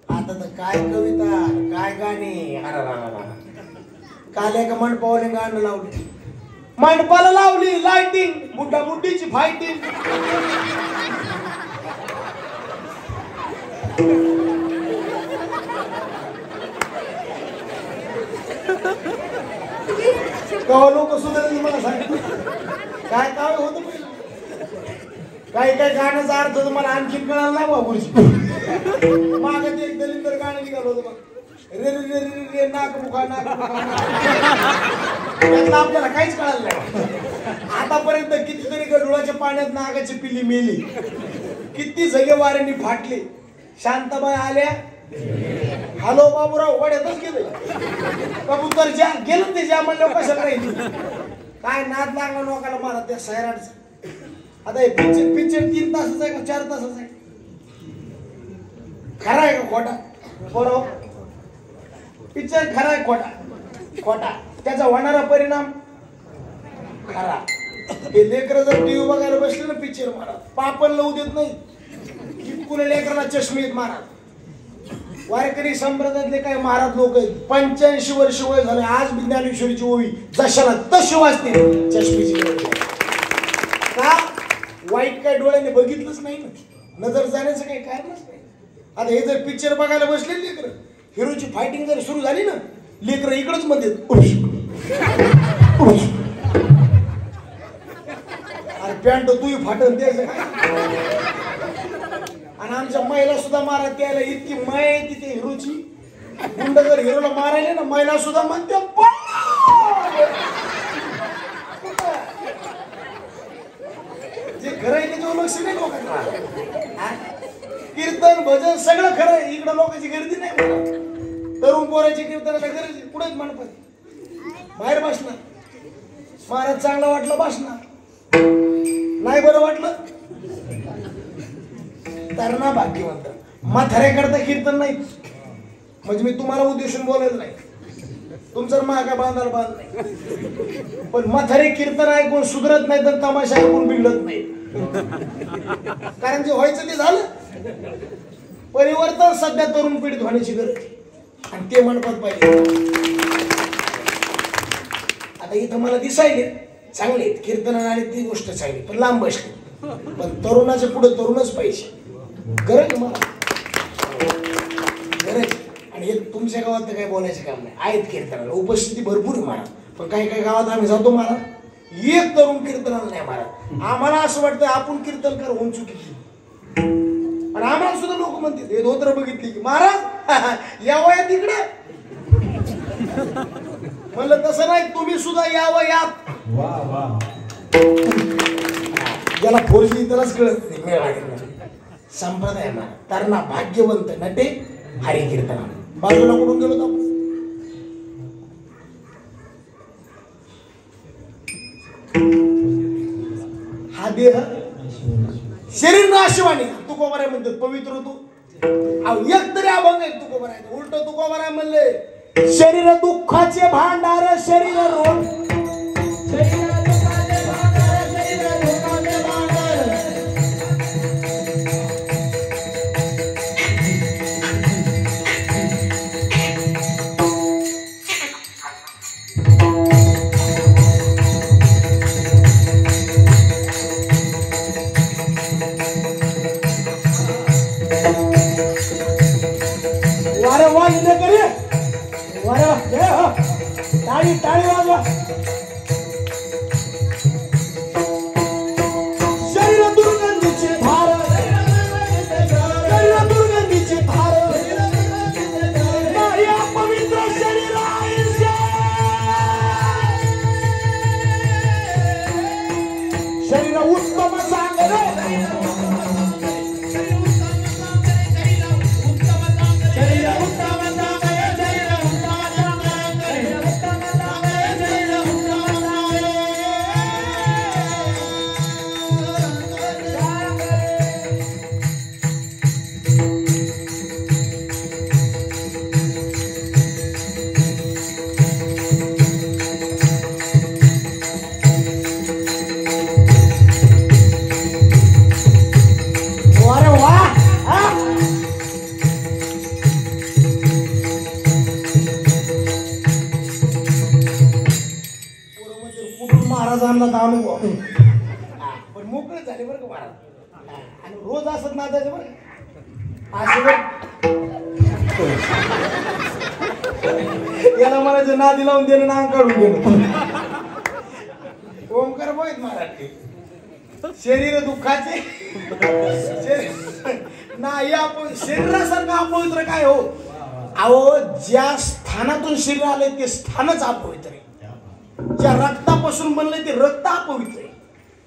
आता तर काय कविता, काय गाणी. काल एका मंडपावाले गाणं लावले, मंडपाला लावली लाइटिंग, मुड्डा मुड्डीची फायटिंग. तेव्हा लोक सुधारले मला सांगितलं काय काय होतं पहिलं. काही काही गाण्याचा अर्थ तुम्हाला आणखी कळाला नाही बाबूची. मागे एक दलिंदर गाणं निघालं होतं बघ, रे रे रे रे रे नाक मुखा नाक मुखा. आपल्याला काहीच कळालं नाही. आतापर्यंत कितीतरी गडुळाच्या पाण्यात नागाची पिल्ली मेली, किती जगे वाऱ्यांनी फाटले. शांताबाई आल्या, हॅलो बाबूराव वड्यातच गेले. कबूतर ज्या गेलं ते ज्या म्हणलं कशाला राहिली. काय नाद लागला लोकांना मला त्या सैराटचं. आता हे पिक्चर 3 तासाचं आहे का 4 तासाचं आहे? खरा आहे का खोटा? बरोबर, पिक्चर खरा आहे खोटा? खोटा. त्याचा होणारा परिणाम खरा. हे लेकरं जर टीव्ही बघायला बसले ना पिक्चर, मारा पापण लावू देत नाही. कितकुले लेकराला चष्मीत मारा. वारकरी संप्रदायातले काही महाराज लोक आहेत, 85 वर्ष वय झाले, आज ज्ञानेश्वरीची ओवी जशाला तशी वाचते चष्मीची. का? वाईट काय डोळ्याने बघितलंच नाही ना, नजर जाण्याचं काही कारणच नाही. आता हे जर पिक्चर बघायला बसले लेकर, हिरोची फायटिंग जर सुरू झाली ना, लेकर इकडच म्हणते अरे पॅन्ट तू फाटन द्यायचं काय. आणि आमच्या महिला सुद्धा मारा त्याला इतकी माय आहे तिथे हिरोची. गुंड जर हिरोला मारायले ना, महिला सुद्धा म्हणते जे खरं आहे त्याच्यावर लक्ष नाही लोकांना. कीर्तन भजन सगळं खरं आहे, इकडं लोकांची गर्दी नाही. तरुण पोराची कीर्तनाला गरज पुढेच म्हणतात, बाहेर बसणार. महाराज चांगला वाटलं बसणार, नाही बरं वाटलं तर ना भाग्यवंत. म्हाताऱ्याकरता कीर्तन नाही. म्हणजे मी तुम्हाला उद्देशून बोलायला नाही, तुमचं मागा बांधायला बांध नाही. पण म्हातारे कीर्तन ऐकून सुधरत नाही तर तमाशा ऐकून बिघडत नाही. कारण जे व्हायचं ते झालं. परिवर्तन सध्या तरुण पिढीत होण्याची गरज आणि ते म्हणतात पाहिजे. आता इथं मला दिसायले चांगले कीर्तन आले ती गोष्ट चांगली, पण लांब बसली. पण तरुणाच्या पुढे तरुणच पाहिजे, गरज मला. तुमच्या गावात तर काही बोलायचं काम नाही, आहेत कीर्तनाला उपस्थिती भरपूर आहे महाराज. पण काही काही गावात आम्ही जातो महाराज, एक तरुण कीर्तनाला नाही महाराज. आम्हाला असं वाटतं आपण कीर्तनकार होऊन चुकीची. आणि आम्हाला सुद्धा लोक म्हणतात हे धोत्र बघितली की महाराज या वयात इकडे. म्हणलं तसं नाही, तुम्ही सुद्धा या वयात. वा वा. ज्याला फोरजी त्यालाच कळत नाही मेळा संप्रदाय म्हणा. तरणा भाग्यवंत नटे हरी कीर्तना. बाजूला कुठून गेलो आपण? हा देह शरीर नाशवाणी तुकोबराय म्हणतात पवित्र तू. एक तरी अभंग आहे तुकोबराय, उलट तुकोबराय म्हणले शरीर दुःखाचे भांडार शरीर रोग. टाळी टाळी वाजवा. शरीर दुर्गंधीची धार, शरीर दुर्गंधीची धार, माया पवित्र शरीराईशे. शरीर उत्तम चांगले, अनुभव पण मोकळे झाले बरं का महाराज. आणि रोज असत नादायचं बरं याला म्हणायचं नादी लावून देणं नांग काढून देणं. ओमकार बोलत महाराज शरीर दुःखाचे नाही आपण शरीरासारखं अपवित्र काय हो. अहो ज्या स्थानातून शरीर आले ते स्थानच अपवित्र आहे. ज्या रक्तापासून बनले ते रक्त अपवित्र आहे.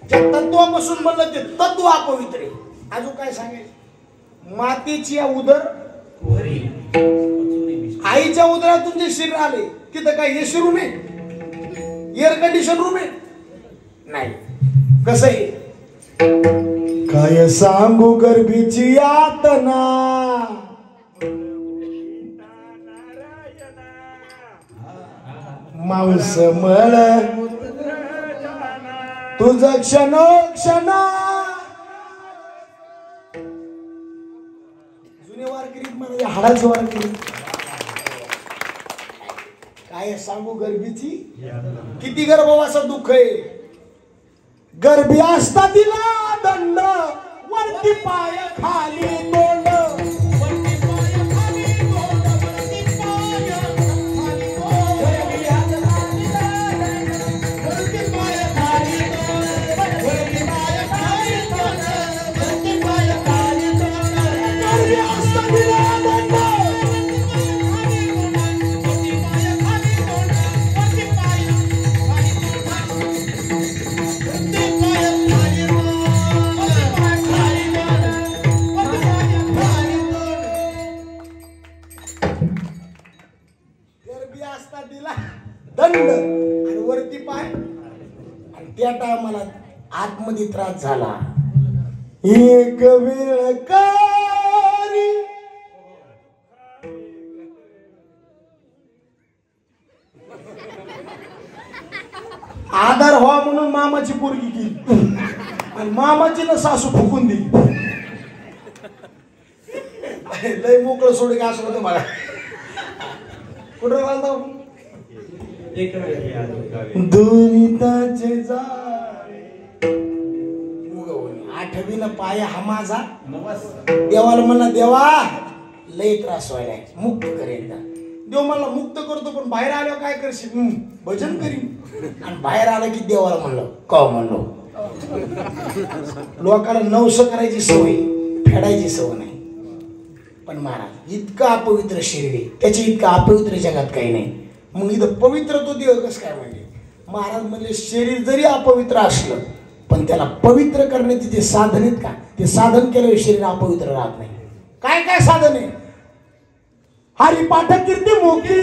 ज्या तत्वापासून बनलं ते तत्व अपवित्र आहे. अजून काय सांगायचं, मातेची उदर आईच्या उदरातून जे शरीर आले तिथं काय एसी रूम आहे, एअर कंडिशन रूम आहे नाही. कसं आहे काय सांगू गर्भीची यातना, मांस मळ तुझं क्षण जुने वारकरी म्हणजे हाडाच वारकरी. काय सांगू गर्भीची किती गर्भवासात दुःख आहे. गर्भी असता दिला दंड, वरती पाय खाली तोंड, वरती पाय खाली तोंड, वरती पाय खाली तोंड, गर्भी असता दिला दंड, वरती पाय खाली तोंड, वरती पाय खाली तोंड, वरती पाय खाली तोंड, गर्भी असता दिला दंड, वरती पाय खाली तोंड, वरती पाय दिला दंड आणि वरती पाय. आणि त्या टायमाला आतमध्ये त्रास झाला. एक वेळ कारी आधार व्हा म्हणून मामाची पोरगी केली आणि मामाची ना सासू फुकून दिली. लय मोकळं सोड का असं होतं मला. कुठं घालतो दुरिताचे जाळे आठवीनं पाय हा माझा. देवाला म्हणला देवा लय त्रास व्हायला मुक्त करेल. देव मला मुक्त करतो, पण बाहेर आल्यावर काय करशील? भजन करीन. आणि बाहेर आलं की देवाला म्हणलं का म्हणलो. लोकांना नवस करायची सवय, फेडायची सवय नाही. पण महाराज इतकं अपवित्र शरीर आहे, त्याच्या इतकं अपवित्र जगात काही नाही. मग इथं पवित्र तो देव कसं काय म्हणजे? महाराज म्हणले शरीर जरी अपवित्र असलं पण त्याला पवित्र करण्याचे जे साधन आहेत का, ते साधन केल्यावर शरीर अपवित्र राहत नाही. काय काय साधन आहे? हरिपाठ कीर्ती मुखी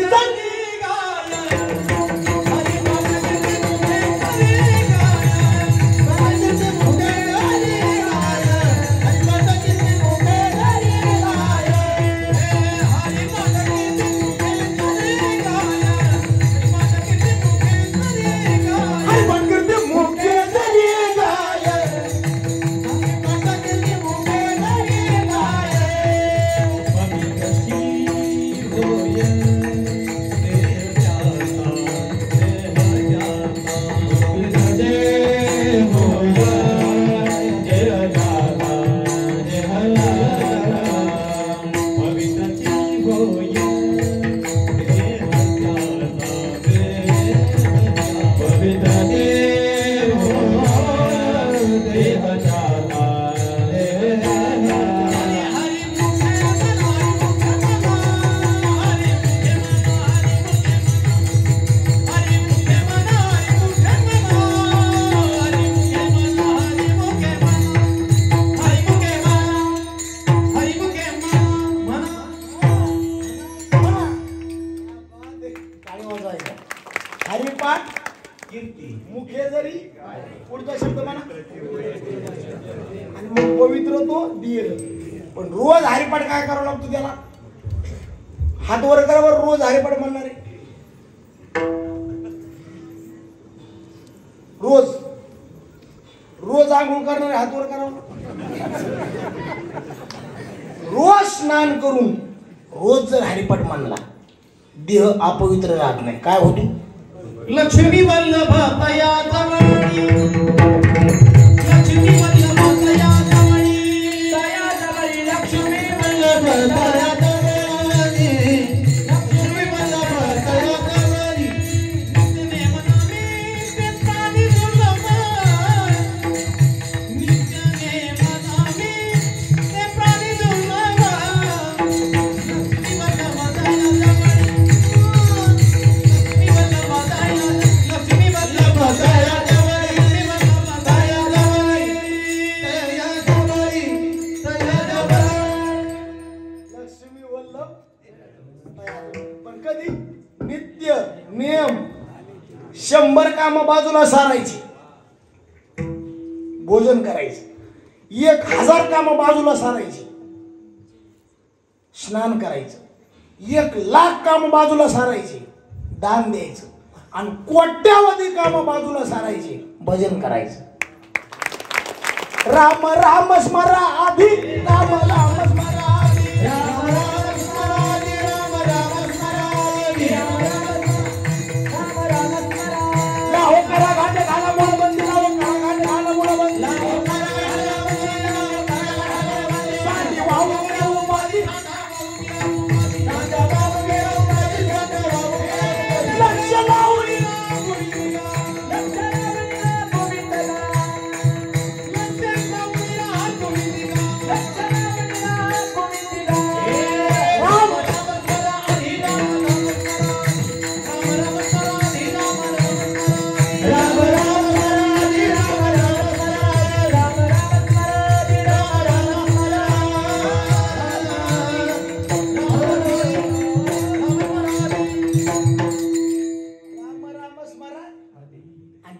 हरिपाठ कीर्ती मुखे जरी पुढचा शब्द म्हणा. आणि मग पवित्र तो देह. पण रोज हरिपाठ काय करावं लागतो त्याला? हात वर करावर रोज हरिपाठ म्हणणार आहे. रोज रोज आंघोळ करणारे हात वर करावं. रोज स्नान करून रोज जर हरिपाठ म्हणला देह अपवित्र राहत नाही. काय होतो? लक्ष्मी वल्लभ तया जवळी, लक्ष्मी वल्लभ तया जवळी, तया जवळी लक्ष्मी वल्लभ तया जवळी, लक्ष्मी वल्लभ तया जवळी. नित्य नेमनामी ते प्राणी दुर्लभ, नित्य नेमनामी ते प्राणी दुर्लभ, लक्ष्मी वल्लभ तया जवळी. पण कधी? नित्य नियम 100 काम बाजूला सारायची, भोजन करायचं. 1000 काम बाजूला सारायची, स्नान करायचं. 1,00,000 काम बाजूला सारायची, दान द्यायचं. आणि कोट्यावधी काम बाजूला सारायचे, भजन करायचं. राम राम स्मरा आधी, राम राम स्मरा आधी, राम राम स्मरा आधी, राम राम स्मरा आधी, राम राम स्मरा. लाहो करा घाटे घाला मुळ बंदी, लाहो करा घाटे घाला मुळ बंदी, लाहो करा घाला बंदी, साधी वाहू गेला उपाधी, राजा बाबू गेला उपाधी, राजा बाबू गेला लक्ष लावून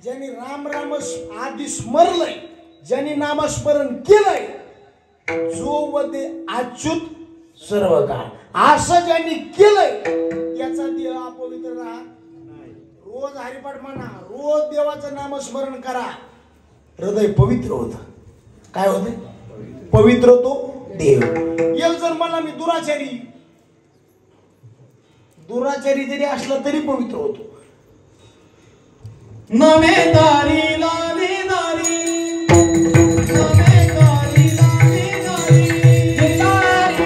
ज्यांनी राम राम आधी स्मरलंय, ज्यांनी नामस्मरण केलंय, जो वदे अच्युत सर्व काळ, असं ज्यांनी केलंय त्याचा देह अपवित्र राहा. रोज हरिपाठ म्हणा, रोज देवाचं नामस्मरण करा, हृदय पवित्र होत. काय होत? पवित्र तो देव. एक जर मला मी दुराचारी जरी असला तरी पवित्र होतो. नमे दारी लाली दारी, नमे दारी लाली दारी, दारी दारी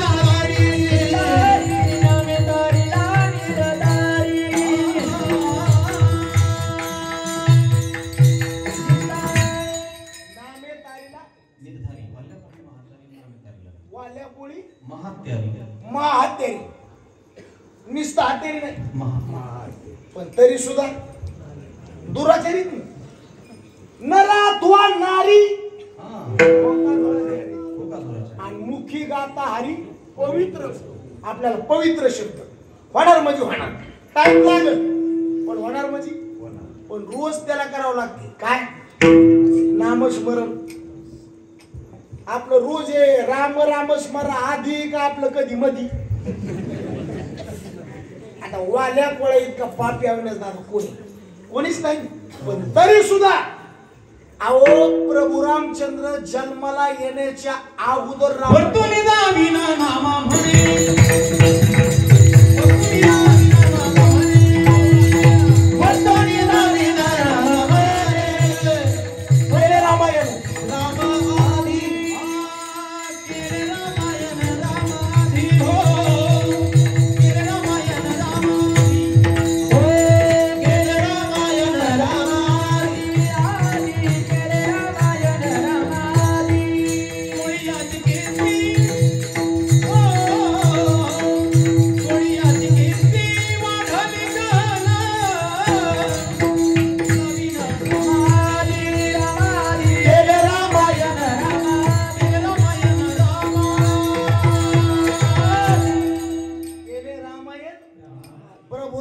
दारी दारी. महात्यारी निस्ता हत्यारी नाही पण तरी सुद्धा दुराचारी नरात्वा नारी आणि मुखी गाता हरी पवित्र आपल्याला पवित्र शब्द होणार म्हणजे होणार टाइम लागेल पण होणार म्हणजे पण रोज त्याला करावं लागते काय नामस्मरण आपलं रोज आहे राम राम स्मरण आधी का आपलं कधी मधी आता वाल्या पोळ्या इतका पापी आवडण्यास कोणीच नाही पण तरी सुद्धा अहो प्रभू रामचंद्र जन्माला येण्याच्या अगोदर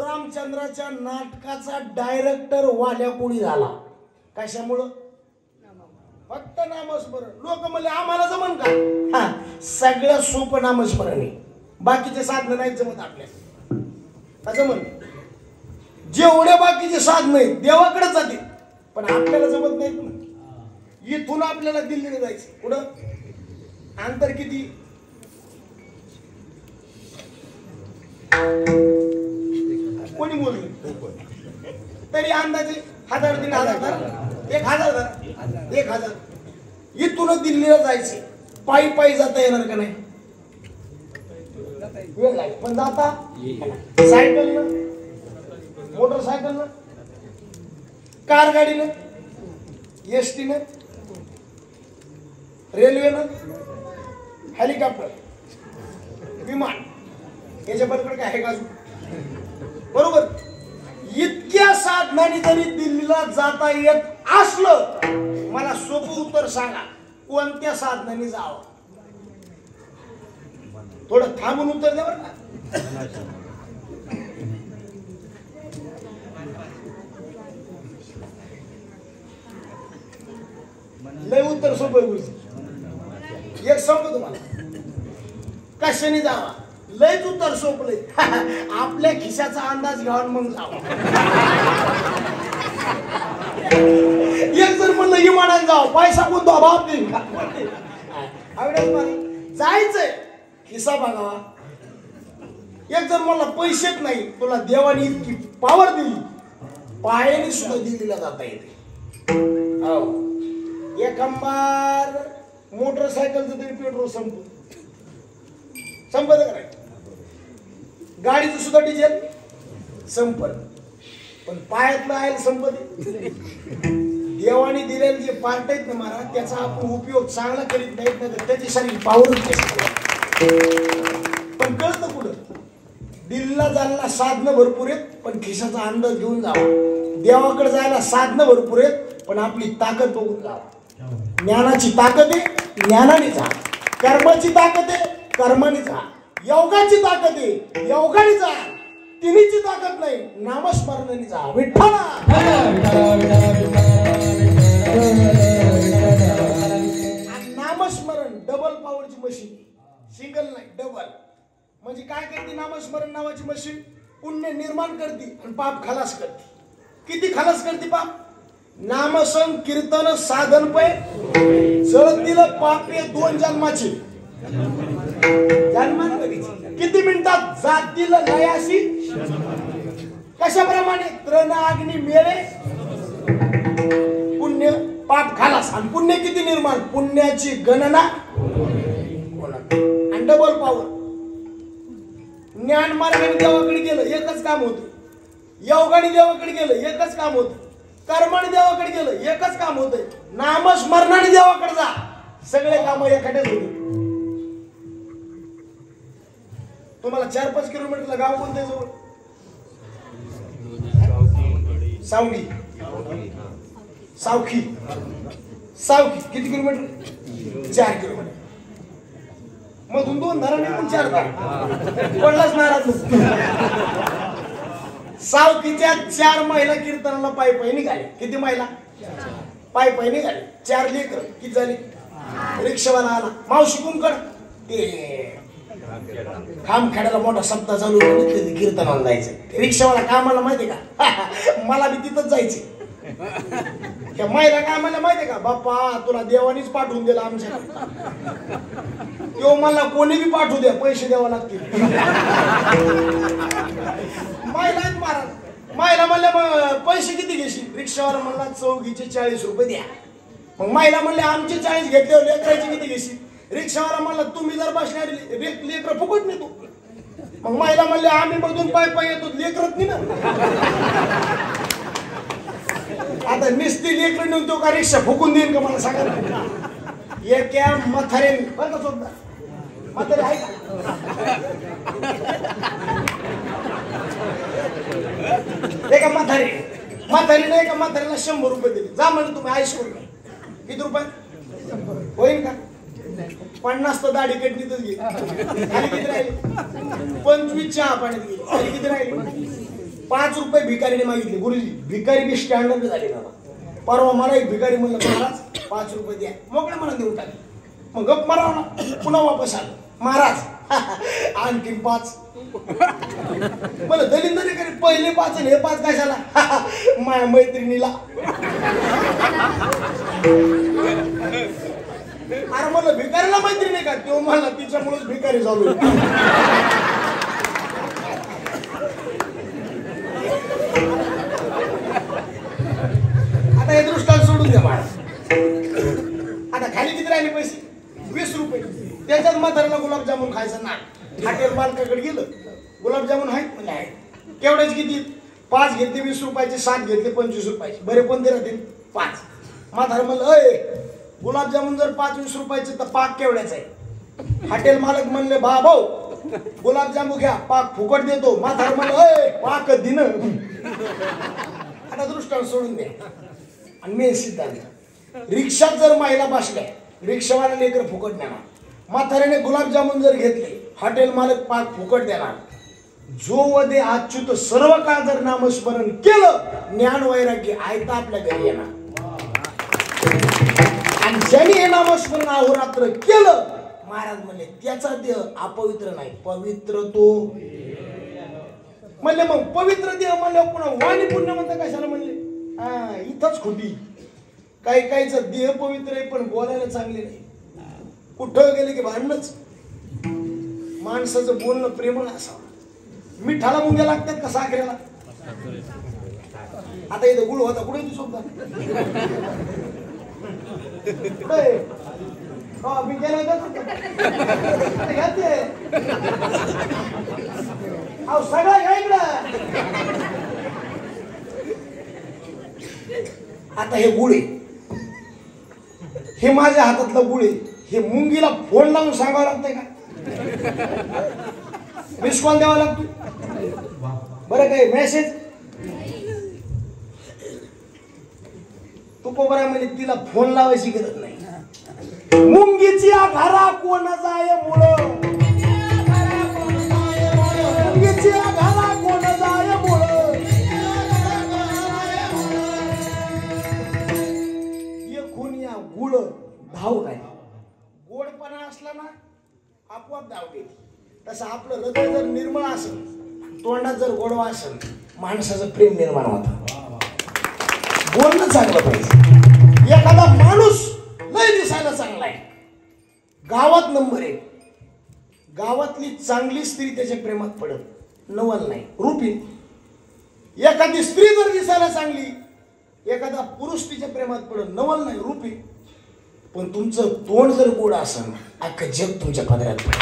रामचंद्राच्या नाटकाचा डायरेक्टर वाल्या कोणी झाला कशामुळं फक्त नामस्मरण लोक म्हणले आम्हाला जमन का सगळं सोपं नामस्मरण आहे बाकीचे साधनं नाही जमत आपल्याला जमन जेवढे बाकीचे साधनं आहेत देवाकडे जाते पण आपल्याला जमत नाही इथून आपल्याला दिल्लीला जायचं कुठं अंतर किती कोणी मोजले तरी अंदाजे 1000 3,000 1000 इथूनच दिल्लीला जायचे पायी पायी जाता येणार का नाही वेळ लागेल पण जाता सायकलनं मोटरसायकलनं कार गाडीनं एसटीनं रेल्वेनं हेलिकॉप्टर विमान याच्या पलीकडे काय आहे का बरोबर इतक्या साधनांनी जरी दिल्लीला जाता येत असलं मला सोपं उत्तर सांगा कोणत्या साधनांनी जावं थोडं थांबून उत्तर द्या बरं का लय उत्तर सोपं एक सांगतो तुम्हाला कशाने जावा लयच उत्तर सोपलंय आपल्या खिशाचा अंदाज घ्यावा मग जावा एक जर म्हणलं विमानात जावं पैसा कोणता बाप देईल जायचंय खिसा बघावा एक जर मला पैसेच नाही तुला देवाने इतकी पावर दिली पायाने सुद्धा दिल्लीला जाता येते एक अंबार मोटरसायकलचं तरी पेट्रोल संपत करायचं गाडीचं सुद्धा डिझेल संपत पण पायातलं आहे संपत देवाने दिलेले जे पार्ट आहेत ना महाराज त्याचा आपण उपयोग चांगला करीत नाहीत ना त्याची सारी पावर पण कळतं कुठं दिल्लीला जायला साधनं भरपूर आहेत पण खिशाचा अंदाज घेऊन जावा देवाकडे जायला साधनं भरपूर आहेत पण आपली ताकद बघून जावा ज्ञानाची ताकद आहे ज्ञानाने जा कर्माची ताकद आहे कर्माने जा योगाची ताकद आहे योगाने जा तिन्हीची ताकद नाही नामस्मरणाने जा विठ्ठला नामस्मरण डबल पॉवरची मशीन सिंगल नाही डबल म्हणजे काय करते नामस्मरण नावाची मशीन पुण्य निर्माण करते आणि पाप खलास करते किती खलास करते पाप नामसंग कीर्तन साधन पै जळतील पापे 2 जन्माचे किती मिनिटात जातील लयाशी कशाप्रमाणे तृण अग्नी मेळे पुण्य पाप खालास आणि पुण्य किती निर्माण पुण्याची गणना आणि डबल पॉवर ज्ञान मार्गाने देवाकडे गेलं एकच काम होतं योगाने देवाकडे गेलं एकच काम होतं कर्माने देवाकडे गेलं एकच काम होतंय नामस्मरणाने देवाकडे जा सगळे काम एखाद्याच होते तुम्हाला 4-5 किलोमीटरला गाव कोणतं जवळ? सावंगी. सावखी. सावखी किती किलोमीटर? 4 किलोमीटर. मधून 2 धारा निघून 4 धारा पडलाच नाराज. सावकीच्या 4 महिला कीर्तनाला पायी पायी निघाले. किती महिला? पायी पायी निघाले. 4 लेकर. किती झाली? रिक्षावाला आला. मावशी कुंकड ते खामखेड्याला मोठा सप्ताह चालू कीर्तनाला जायचं. रिक्षावाला कामाला माहिती का? मला बी तिथंच जायचे. त्या महिला काय म्हणल्या माहितीये का? बाप्पा तुला देवानीच पाठवून दिला आमच्या. तो मला कोणी बी पाठवू द्या, पैसे द्यावा लागतील. महिला आहेत महाराज. महिला म्हणल्या मग पैसे किती घेशील? रिक्षावाला म्हणला चौघीचे 40 रुपये द्या. मग महिला म्हणले आमचे 40 घेतले, लेकराचे किती घेशील? रिक्षावाला म्हणला तुम्ही जर बसणार लेकर फुकट नाही तू. मग महिला म्हणले आम्ही मधून पाय पाय येतो, लेकरत नाही ना. आता निस्ती लेकर नेऊन तो का रिक्षा फुकून देईन का मला सांगा? एका म्हातारे बरं का चोपदा म्हातारे आहे का? एका म्हातारीने एका म्हातारीला 100 रुपये दिले. जा म्हणे तुम्ही आयुष करू. किती रुपये होईल का? 50 तर दाढी कटणीतच गेली. खाली किती राहिले? 25 चहा पाण्यात गेली. खाली किती राहिले? 5 रुपये भिकारीने मागितले. गुरुजी भिकारी बी स्टँडर्ड झाले बाबा. परवा मला एक भिकारी म्हणलं महाराज 5 रुपये द्या. मोकळ्या मला देऊन टाकले. मग गप माराव ना. पुन्हा वापस आलो. महाराज आणखीन 5. मला दलिंदरी करी पहिले 5 आणि हे 5 कशाला? माझ्या मैत्रिणीला. अरे मला भिकारीला मैत्रीण आहे का? तो मला तिच्यामुळेच भिकारी झालो. आता हे दृष्टांत सोडून द्या महाराज. आता खाली किती राहिले पैसे? 20 रुपये. त्याच्यात म्हाताऱ्याला गुलाबजामुन खायचं ना. हॉटेल मालकाकडे गेलं. गुलाबजामुन आहेत म्हणजे आहेत. केवढ्याच किती? 5 घेतले 20 रुपयाचे, 7 घेतले 25 रुपयाचे. बरे कोणते राहतील? 5. म्हातारा म्हणलं अय गुलाबजामुन जर 5-20 रुपयाचे तर पाक केवढ्याच आहे? हॉटेल मालक म्हणले भाऊ गुलाबजामुन घ्या, पाक फुकट देतो. म्हातारा म्हणलं अय पाक दिन. आता दृष्टांत सोडून द्या. आणि मेन सिद्धांत, रिक्षात जर महिला बसल्या, रिक्षावाला लेकर फुकट देणार. म्हाताऱ्याने गुलाबजामुन जर घेतले, हॉटेल मालक पाक फुकट देणार. जो वदे अच्युत सर्व काळ जर नामस्मरण केलं, ज्ञान वैराग्य आयता आपल्या घरी येणार. आणि ज्याने हे नामस्मरण अहोरात्र केलं, महाराज म्हणले त्याचा देह अपवित्र नाही, पवित्र तो. म्हणले मग पवित्र देह म्हणले पुन्हा वाणी पुण्य म्हणता कशाला? म्हणले इथंच खोटी. काही काहीचं देह पवित्र आहे पण बोलायला चांगले नाही. कुठं गेले की भांडणच. माणसाचं बोलणं प्रेमळ असावं. मिठाला मुंग्या लागतात का साखरेला? आता इथं गुळ होता कुठे तू सोबत? मी गेलो सगळं घ्या इकडं. आता हे गुळ आहे, हे माझ्या हातातलं गुळ आहे. हे मुंगीला फोन लावून सांगावं लागतंय का? मिस कॉल द्यावा लागतो बरं? काय मेसेज? तू कोबरा म्हणजे तिला फोन लावायची गरज नाही. मुंगीची घरा कोण जाय मुळ, मुंगीची घरा कोण जाय मुळ. एकूण या गुळ धाव नाही. गोडपणा असला ना आपोआप धाव घेते. तसं आपलं हृदय जर निर्मळ असेल, तोंडात जर गोडवा असेल, माणसाचं प्रेम निर्माण होतं. बोलणं चांगलं पाहिजे. एखादा माणूस लय दिसायला चांगला आहे, गावात नंबर 1, गावातली चांगली स्त्री त्याच्या प्रेमात पडत, नवल नाही रूपी. एखादी स्त्री जर दिसायला चांगली, एखादा पुरुष तिच्या प्रेमात पडत, नवल नाही रूपी. पण तुमचं तोंड जर गोड असेल, अख्खं जग तुमच्या पदरात पडेल.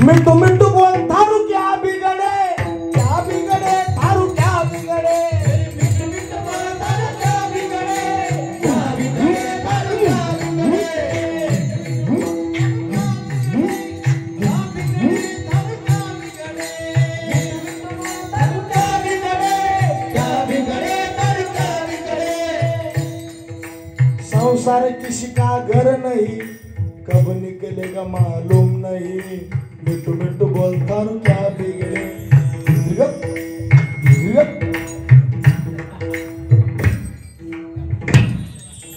मिठू मिठू बोल थारू क्या बिगडे, क्या बिगडे थारू क्या बिगडे. मिठू मिठू बोल थारू क्या बिगडे, क्या बिगडे थारू क्या बिगडे. किसी का घर नहीं कब निकलेगा मालूम नहीं मिट्टू मिट्टू बोलता हूँ क्या बिगड़े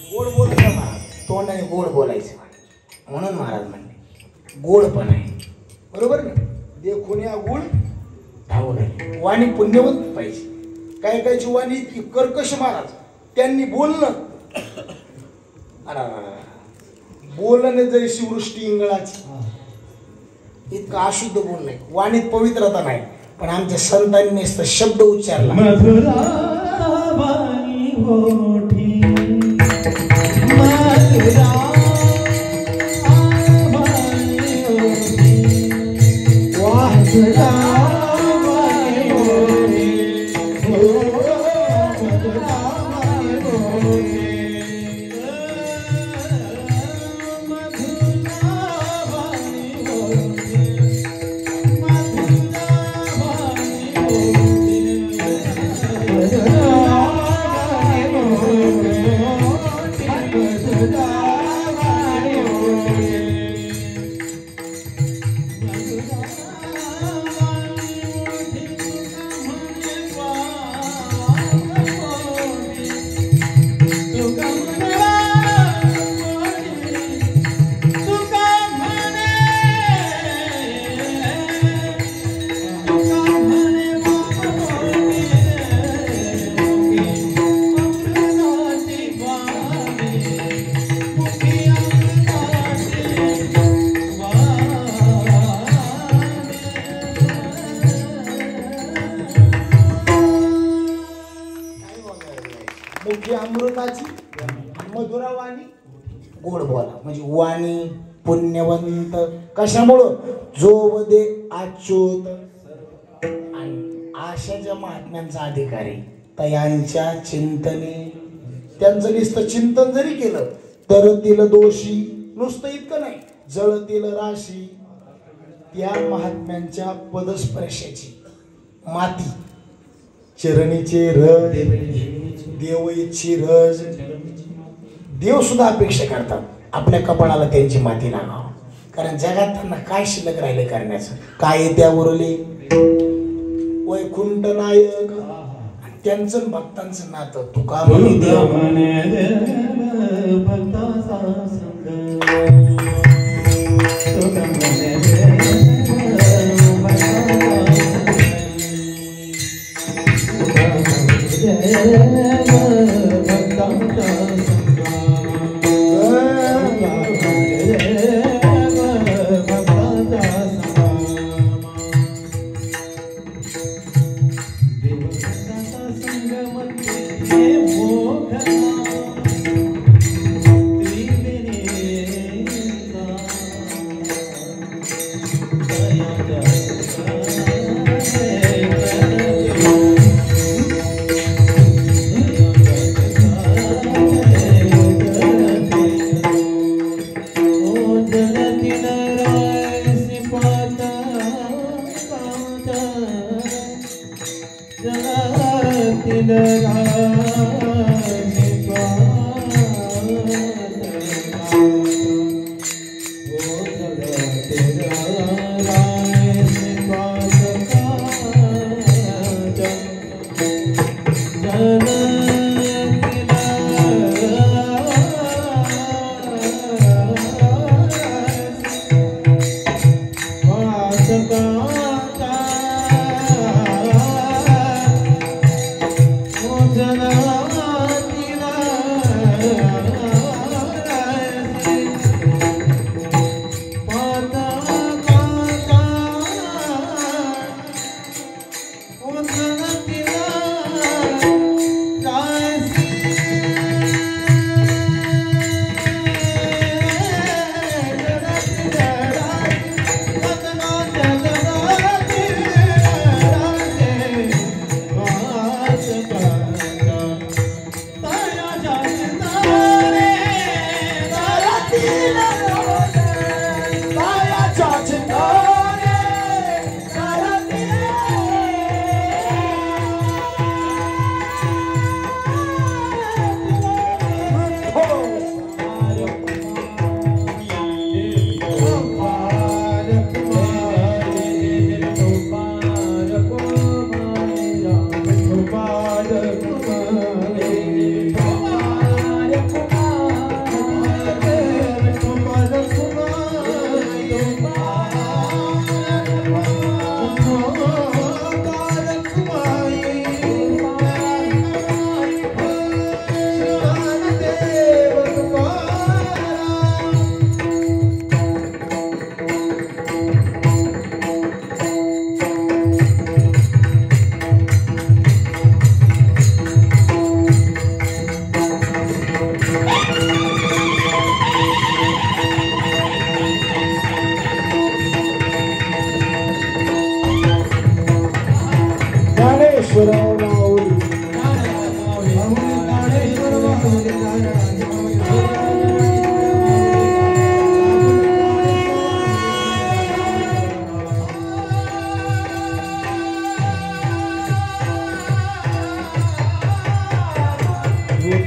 गोड बोलायचं महाराज तोंडाने गोड बोलायचं म्हणून महाराज म्हणले गोड पण आहे बरोबर ना देखून या गुण धावून आहे वाणी पुण्यवंत पाहिजे काय कायची वाणी इतकी कर्कश महाराज त्यांनी बोलणं बोलणं जैशी वृष्टी इंगळाची इतकं अशुद्ध बोल नाही वाणीत पवित्रता नाही पण आमच्या संतांनी शब्द उच्चारला मधुरा वाणी होठी मधुरा वाणी होठी मधुरा वाणी होठी मधुरा वाणी होठी अमृताची मधुरा वाणी गोड बोला म्हणजे वाणी पुण्यवंत कशामुळं जो वदे अच्युत आणि आशाच्या महात्म्यांचा अधिकारी तयांच्या चिंतने त्यांचं नुसतं चिंतन जरी केलं तर तिला दोषी नुसतं इतकं नाही जळतील राशी त्या महात्म्यांच्या पदस्पर्शाची माती चरणीचे रज देवईची रज देव सुद्धा अपेक्षा करतात आपल्या कपाळाला त्यांची माती लागावं कारण जगात त्यांना काय शिल्लक राहिले करण्याचं काय त्या उरले वैकुंठ नायक त्यांचं भक्तांचं नातं तुका जन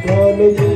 काळजी